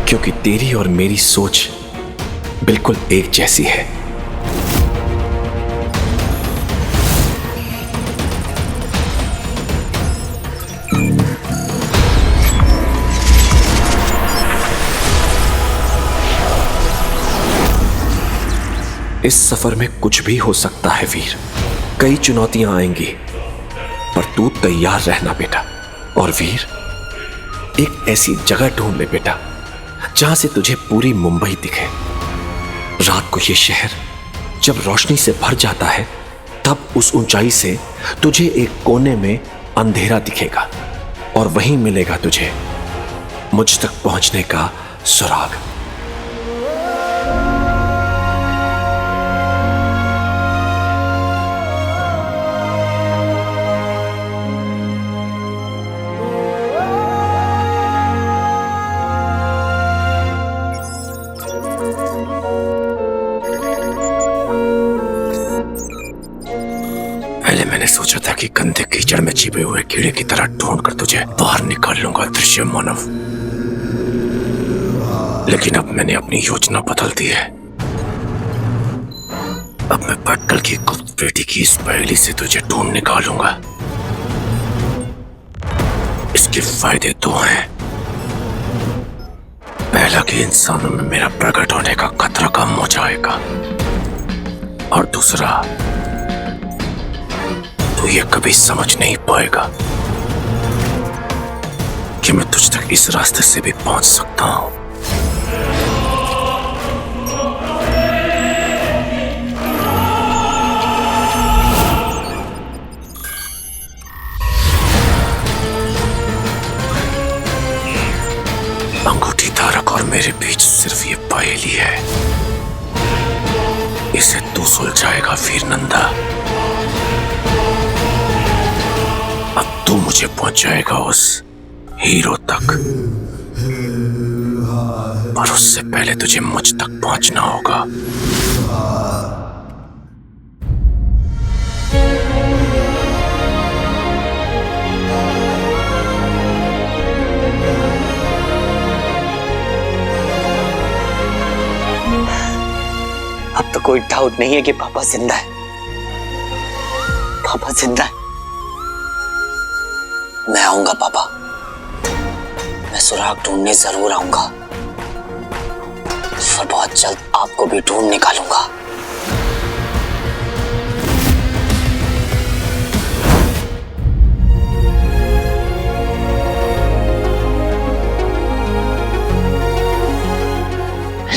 क्योंकि तेरी और मेरी सोच बिल्कुल एक जैसी है। इस सफर में कुछ भी हो सकता है वीर, कई चुनौतियां आएंगी, पर तू तैयार रहना बेटा। और वीर, एक ऐसी जगह ढूंढ ले बेटा जहां से तुझे पूरी मुंबई दिखे। रात को ये शहर जब रोशनी से भर जाता है तब उस ऊंचाई से तुझे एक कोने में अंधेरा दिखेगा और वहीं मिलेगा तुझे मुझ तक पहुंचने का सुराग। सोचा था कि गंदे कीचड़ में छिपे हुए कीड़े की तरह ढूंढ कर तुझे बाहर निकाल लूंगा दृश्य मानव, लेकिन अब मैंने अपनी योजना बदल दी है। अब मैं भटकल की गुप्त बेटी की इस पहेली से तुझे ढूंढ निकालूंगा। इसके फायदे दो हैं। पहला कि इंसानों में मेरा प्रकट होने का खतरा कम हो जाएगा, और दूसरा तू ये कभी समझ नहीं पाएगा कि मैं तुझ तक इस रास्ते से भी पहुंच सकता हूं। अंगूठी धारक और मेरे बीच सिर्फ ये पहेली है, इसे तू सुलझाएगा वीर नंदा। अब तू मुझे पहुंचाएगा उस हीरो तक, पर उससे पहले तुझे मुझ तक पहुंचना होगा। अब तो कोई डाउट नहीं है कि पापा जिंदा है। पापा जिंदा है। मैं आऊंगा पापा, मैं सुराग ढूंढने जरूर आऊंगा, और बहुत जल्द आपको भी ढूंढ निकालूंगा।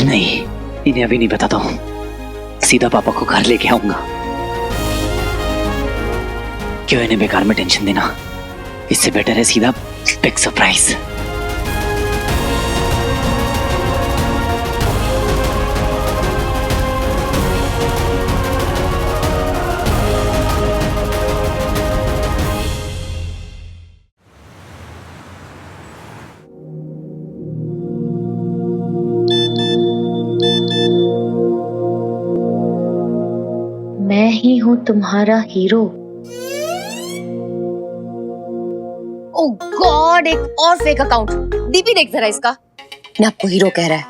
नहीं, इन्हें अभी नहीं बताता हूं, सीधा पापा को घर लेके आऊंगा। क्यों इन्हें बेकार में टेंशन देना, इससे बेटर है सीधा बिग सरप्राइज। मैं ही हूं तुम्हारा हीरो। ओह गॉड, एक और फेक अकाउंट। डीपी देख जरा इसका। मैं आपको हीरो कह रहा है।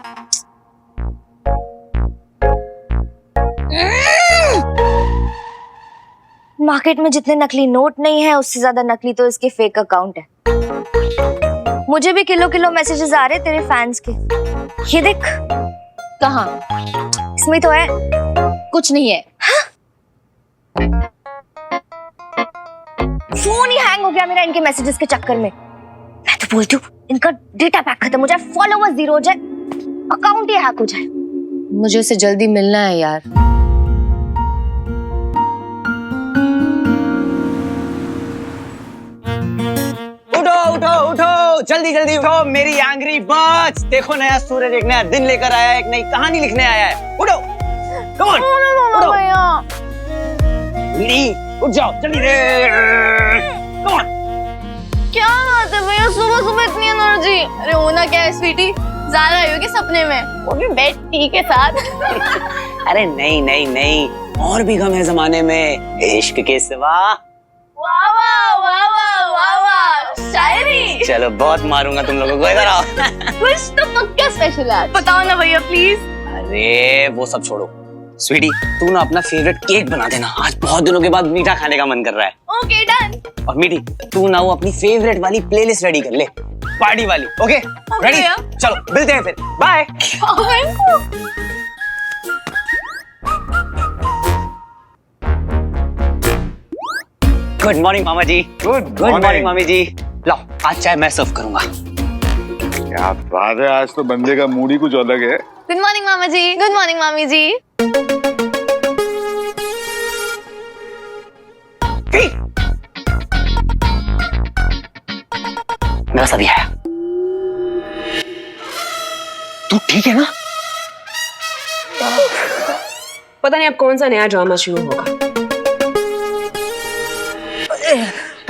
मार्केट में जितने नकली नोट नहीं है उससे ज्यादा नकली तो इसके फेक अकाउंट है। मुझे भी किलो किलो मैसेजेस आ रहे तेरे फैंस के। ये देख। कहाँ? इसमें तो है। कुछ नहीं है। फोन ही हैंग हो गया मेरा इनके मैसेजेस के चक्कर में। मैं तो बोलती हूँ इनका डेटा पैक खत्म हो जाए, फॉलोवर्स जीरो हो जाए, अकाउंट ही हैक हो जाए। मुझे उससे जल्दी मिलना है यार। उठो उठो उठो, जल्दी जल्दी उठो मेरी एंग्री बर्ड्स। देखो नया सूरज एक नया दिन लेकर आया है, एक नई कहानी लिखने आया है। उठो, कम ऑन, उठो। उठ जाओ जल्दी से। Come on. क्या बात है भैया, सुबह सुबह इतनी एनर्जी। अरे होना क्या है स्वीटी, ज़ारा आई होगी सपने में, वो भी बेड टी के साथ। अरे नहीं नहीं नहीं, और भी गम है जमाने में इश्क के सिवा। वाह वाह वाह वाह वाह वाह, शायरी। चलो बहुत मारूंगा तुम लोगों को, इधर आओ। कुछ तो पक्का स्पेशल है, बताओ ना भैया प्लीज। अरे वो सब छोड़ो, स्वीटी तू ना अपना फेवरेट केक बना देना, आज बहुत दिनों के बाद मीठा खाने का मन कर रहा है। Okay done. और मीठी तू ना वो अपनी फेवरेट वाली प्लेलिस्ट रेडी कर ले, पार्टी वाली। ओके रेडी, चलो मिलते हैं फिर, बाय। गुड मॉर्निंग मामा जी। गुड मॉर्निंग मामी जी। लाओ आज चाय मैं सर्व करूंगा। क्या बात है, आज तो बंदे का मूड ही कुछ अलग है। गुड मॉर्निंग मामा जी। गुड मॉर्निंग मामी जी। मेरा सभी आया। तू ठीक है ना? पता नहीं अब कौन सा नया ड्रामा शुरू होगा।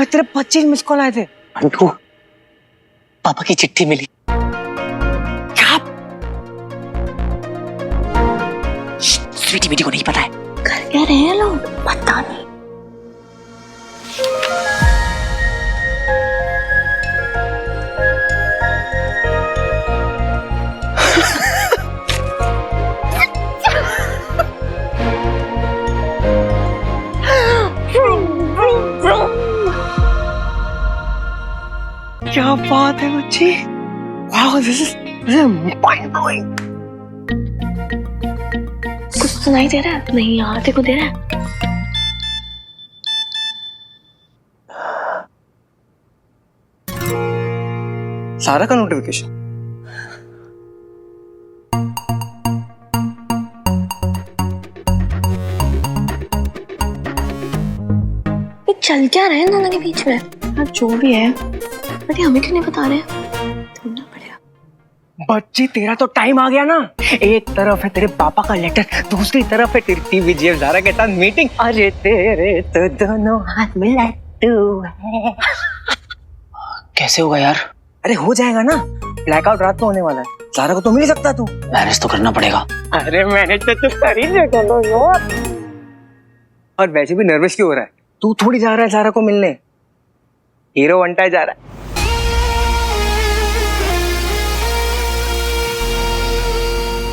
तेरे 25 मिस कॉल आए थे। अंटू, पापा की चिट्ठी मिली। क्या? स्वीटी मीठी को नहीं पता है। कर क्या रहे हैं लोग, पता नहीं। क्या बात है बच्ची, wow this is mind blowing. कुछ सुनाई दे रहा है? नहीं यार, तेरे को दे रहा है? सारा का नोटिफिकेशन। ये चल क्या रहा है दोनों के बीच में? हाँ जो भी है, बट हमें क्यों नहीं बता रहे? ढूंढना पड़ेगा। बच्ची तेरा तो टाइम आ गया ना। एक तरफ है तेरे पापा का लेटर, दूसरी तरफ है तेरी टीवी ज़ारा के साथ मीटिंग। अरे तेरे तो दोनों हाथ में लट्टू है। कैसे होगा यार? अरे हो जाएगा ना, ब्लैकआउट रात को होने वाला है। ज़ारा को तो मिल सकता तू। मैनेज तो करना पड़ेगा। अरे मैनेज तो तू कर ही लेगा यार। और वैसे भी नर्वस क्यों हो रहा है? तू थोड़ी जा रहा है ज़ारा को मिलने, हीरो बनता है जा रहा है।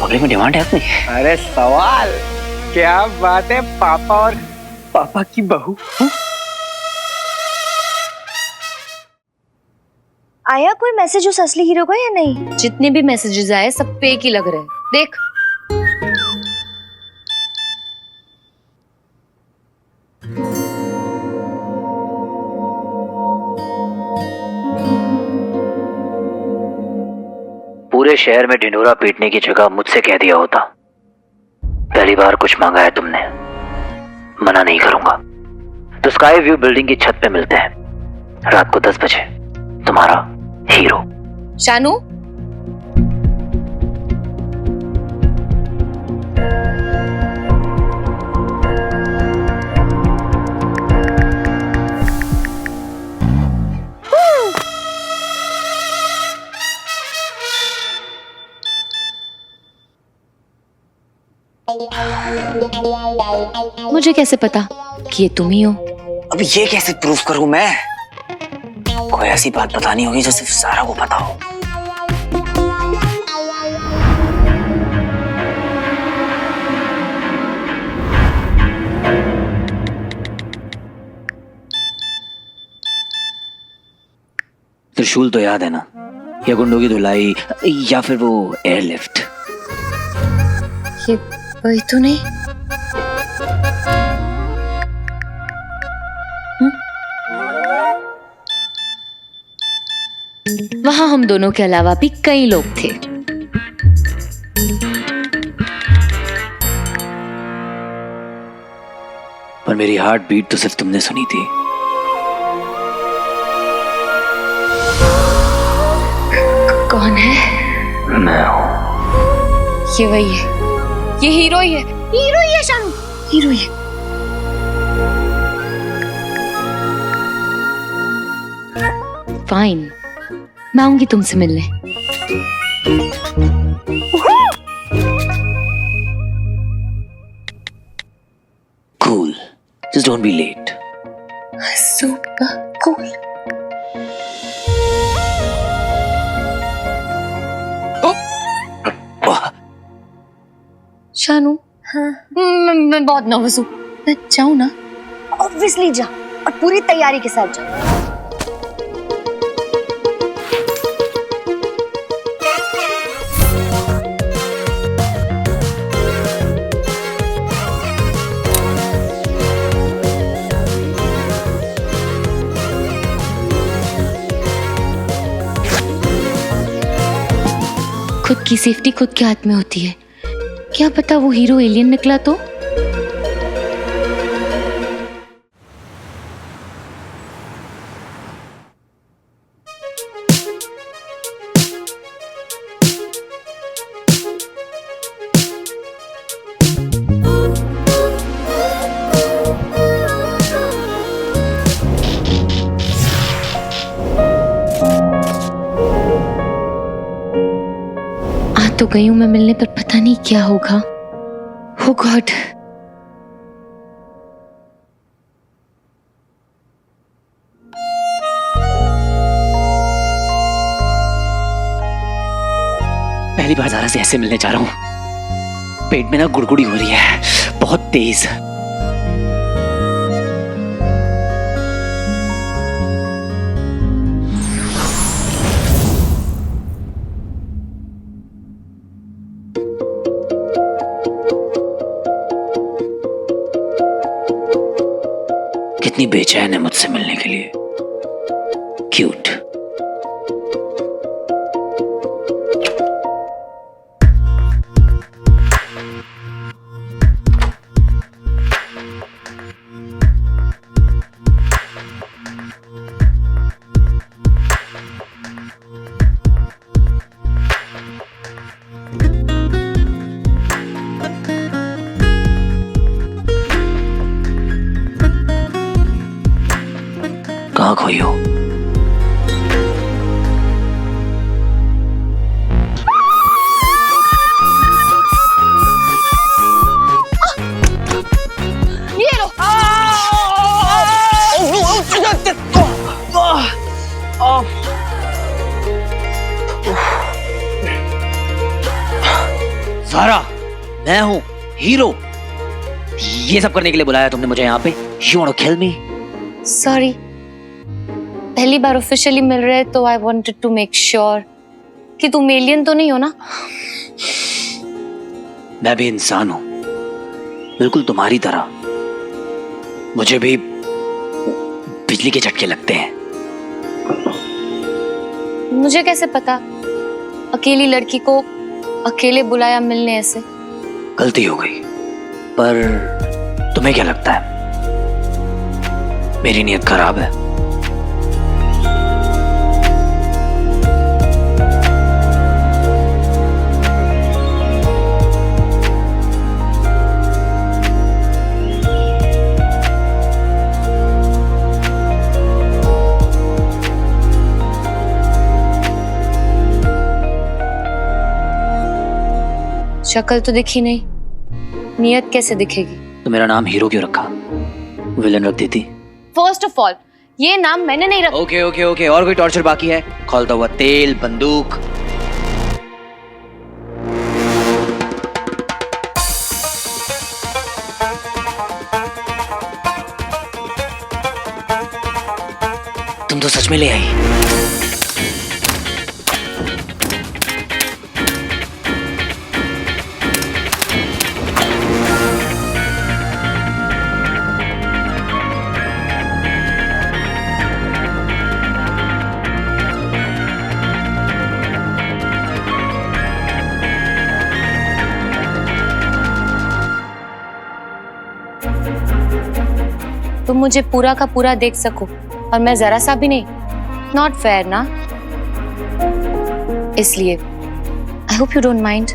पब्लिक में डिमांड है अपनी। अरे सवाल, क्या बात है, पापा और पापा की बहू। आया कोई मैसेज उस असली हीरो का या नहीं? जितने भी मैसेजेस आए सब फेक ही लग रहे हैं, देख। पूरे शहर में ढिंडोरा पीटने की जगह मुझसे कह दिया होता, पहली बार कुछ मांगा है तुमने, मना नहीं करूंगा। तो स्काई व्यू बिल्डिंग की छत पे मिलते हैं रात को 10 बजे। तुम्हारा हीरो शानू। मुझे कैसे पता कि ये तुम ही हो? अब ये कैसे प्रूफ करूं मैं? कोई ऐसी बात बतानी होगी जो सिर्फ ज़ारा को पता हो। त्रिशूल तो याद है ना, या गुंडों की धुलाई, या फिर वो एयरलिफ्ट। ये वही तो नहीं? वहां हम दोनों के अलावा भी कई लोग थे। पर मेरी हार्ट बीट तो सिर्फ तुमने सुनी थी। कौन है? मैं हूं। ये वही है, ये हीरो ही है। हीरो ही है शानू, हीरो ही है। फाइन, मैं आऊंगी तुमसे मिलने। Cool. Just don't be late. Super cool. Shanu, हाँ मैं बहुत नर्वस हूँ। मैं जाऊँ ना? ऑब्वियसली जा, और पूरी तैयारी के साथ जा। खुद की सेफ्टी खुद के हाथ में होती है। क्या पता वो हीरो एलियन निकला तो? तो गई हूं मैं मिलने, पर पता नहीं क्या होगा। Oh God! पहली बार ज़ारा से ऐसे मिलने जा रहा हूं। पेट में ना गुड़गुड़ी हो रही है, बहुत तेज। कितनी बेचैन है मुझसे मिलने के लिए। क्यूट। कहाँ खोई हो? ये लो। ज़ारा, मैं हूँ हीरो। ये सब करने के लिए बुलाया तुमने मुझे यहाँ पे? You want to kill me? Sorry, पहली बार ऑफिशियली मिल रहे तो I wanted to make sure कि तुम एलियन तो नहीं हो ना। मैं भी इंसान हूं, बिल्कुल तुम्हारी तरह। मुझे भी बिजली के झटके लगते हैं। मुझे कैसे पता? अकेली लड़की को अकेले बुलाया मिलने ऐसे? गलती हो गई, पर तुम्हें क्या लगता है मेरी नीयत खराब है? शक्ल तो दिखी नहीं, नियत कैसे दिखेगी? तो मेरा नाम हीरो क्यों रखा? विलन रख देती। फर्स्ट ऑफ ऑल ये नाम मैंने नहीं रखा। ओके ओके ओके, और कोई टॉर्चर बाकी है? खोलता हुआ तेल, बंदूक। तुम तो सच में ले आई। तुम मुझे पूरा का पूरा देख सको और मैं जरा सा भी नहीं? नॉट फेयर ना। इसलिए I hope you don't mind.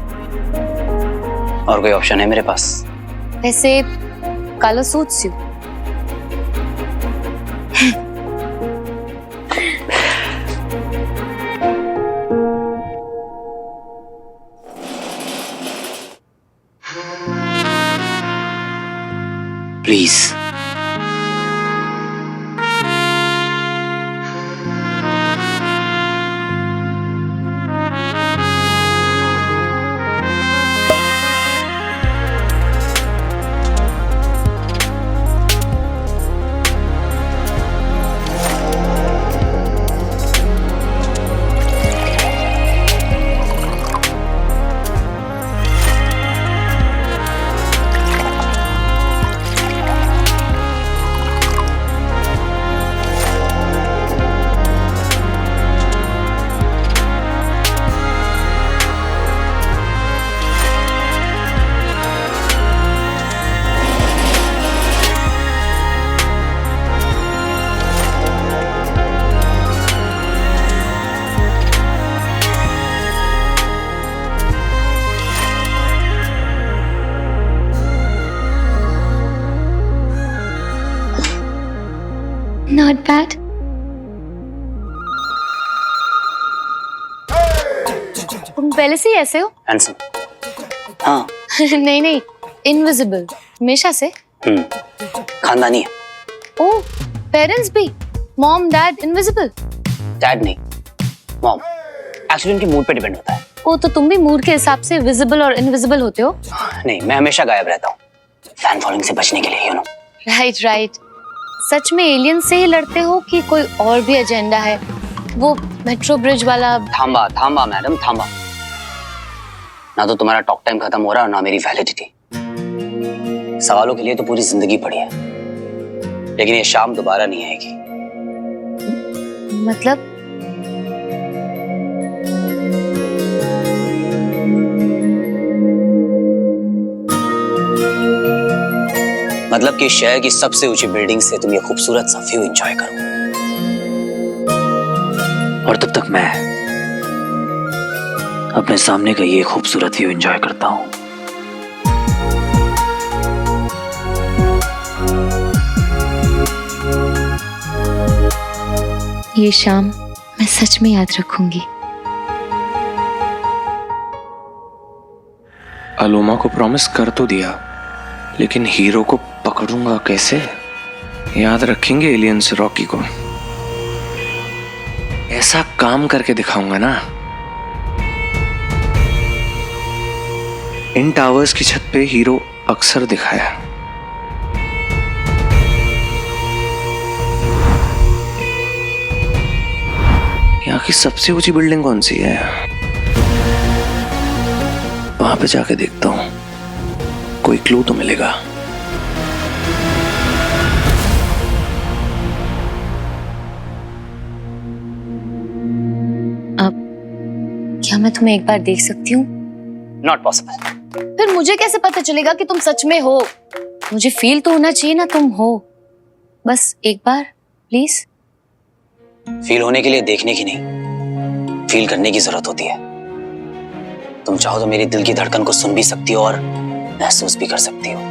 और कोई ऑप्शन है मेरे पास? वैसे कालो सूट्स यू। Not bad. तुम पहले से ही ऐसे हो? हैंडसम। हाँ। नहीं नहीं, इनविजिबल हमेशा से। खानदानी है। ओह, पेरेंट्स भी? Mom dad invisible? डैड नहीं, मॉम। एक्चुअली उनके मूड पे डिपेंड होता है। ओ, तो तुम भी मूड के हिसाब से विजिबल और इनविजिबल होते हो? नहीं, मैं हमेशा गायब रहता हूँ, फैन फॉलोइंग से बचने के लिए, यू नो। Right right. सच में एलियन से ही लड़ते हो कि कोई और भी एजेंडा है? वो मेट्रो ब्रिज वाला? थांबा थांबा मैडम, थांबा। ना तो तुम्हारा टॉक टाइम खत्म हो रहा और ना मेरी वैलिडिटी। सवालों के लिए तो पूरी जिंदगी पड़ी है, लेकिन ये शाम दोबारा नहीं आएगी। मतलब? मतलब कि शहर की सबसे ऊंची बिल्डिंग से तुम ये खूबसूरत सा व्यू एंजॉय करो, और तब तक मैं अपने सामने का ये खूबसूरत व्यू एंजॉय करता हूं। ये शाम मैं सच में याद रखूंगी। अलोमा को प्रॉमिस कर तो दिया, लेकिन हीरो को पकड़ूंगा कैसे? याद रखेंगे एलियंस रॉकी को। ऐसा काम करके दिखाऊंगा ना। इन टावर्स की छत पे हीरो अक्सर दिखाया। यहाँ की सबसे ऊंची बिल्डिंग कौन सी है? वहां पे जाके देखता हूं, कोई क्लू तो मिलेगा। अब क्या मैं तुम्हें एक बार देख सकती हूँ? Not possible. फिर मुझे कैसे पता चलेगा कि तुम सच में हो? मुझे फील तो होना चाहिए ना तुम हो। बस एक बार प्लीज। फील होने के लिए देखने की नहीं, फील करने की जरूरत होती है। तुम चाहो तो मेरी दिल की धड़कन को सुन भी सकती हो और महसूस भी कर सकती हो।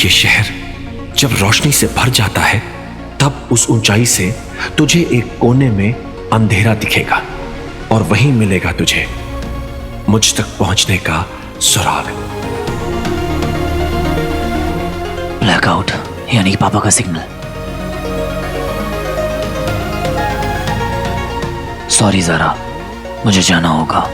ये शहर जब रोशनी से भर जाता है तब उस ऊंचाई से तुझे एक कोने में अंधेरा दिखेगा और वहीं मिलेगा तुझे मुझ तक पहुंचने का सुराग। ब्लैकआउट यानी कि पापा का सिग्नल। सॉरी ज़रा, मुझे जाना होगा।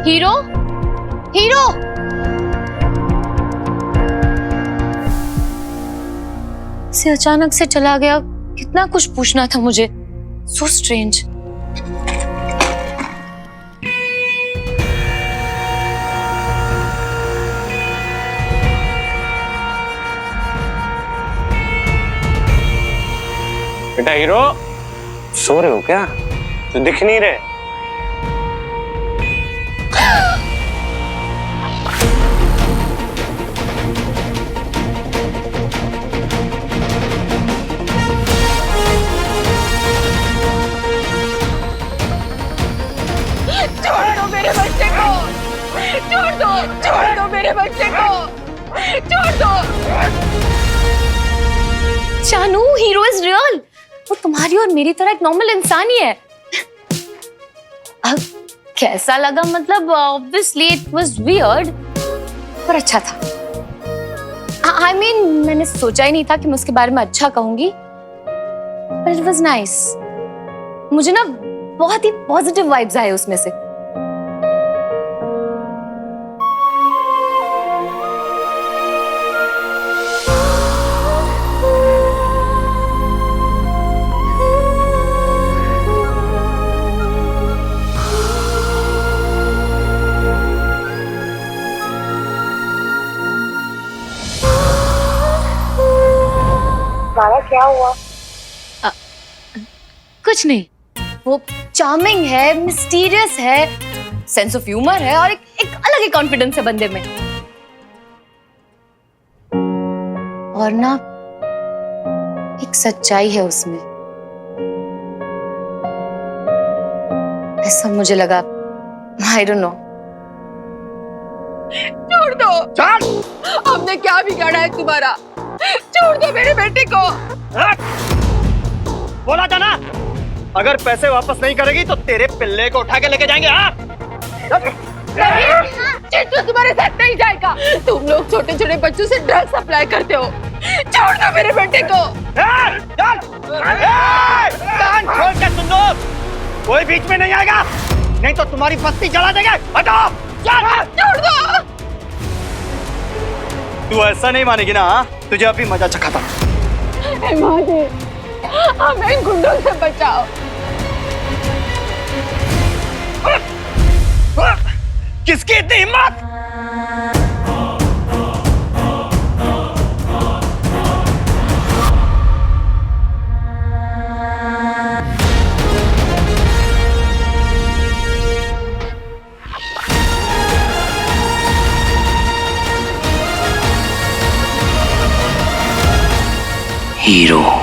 हीरो, हीरो, से अचानक से चला गया। कितना कुछ पूछना था मुझे। So strange. बेटा हीरो, सो रहे हो क्या? तो दिख नहीं रहे। छोड़ दो मेरे बच्चे को, छोड़ दो मेरे बच्चे को, छोड़ दो। जानू, हीरो इज रियल। वो तुम्हारी और मेरी तरह एक नॉर्मल इंसान ही है। अब कैसा लगा मतलब, ऑब्वियसली इट वाज वियर्ड, पर अच्छा था। आई मीन मैंने सोचा ही नहीं था कि मैं उसके बारे में अच्छा कहूंगी, पर इट वाज नाइस। मुझे ना बहुत ही पॉजिटिव वाइब्स आए उसमें से। मारा क्या हुआ? कुछ नहीं, वो चार्मिंग है, मिस्टीरियस है, सेंस ऑफ ह्यूमर है और एक अलग ही कॉन्फिडेंस है बंदे में। और ना एक सच्चाई है उसमें, ऐसा मुझे लगा। I don't know. छोड़ दो। हमने क्या बिगाड़ा है तुम्हारा? छोड़ दो मेरे बेटे को। बोला था ना, अगर पैसे वापस नहीं करेगी तो तेरे पिल्ले को उठा के लेके जाएंगे। चिंटू तुम्हारे साथ नहीं जाएगा। तुम लोग छोटे छोटे बच्चों से ड्रग सप्लाई करते हो। छोड़ दो मेरे बेटे को। कान खोल के सुन लो, कोई बीच में नहीं आएगा, नहीं तो तुम्हारी बस्ती जला देंगे। हटाओ। छोड़ दो। तू ऐसा नहीं मानेगी ना, तुझे अभी मजा चखाता। हमें इन गुंडों से बचाओ। किसकी इतनी हिम्मत? हीरो।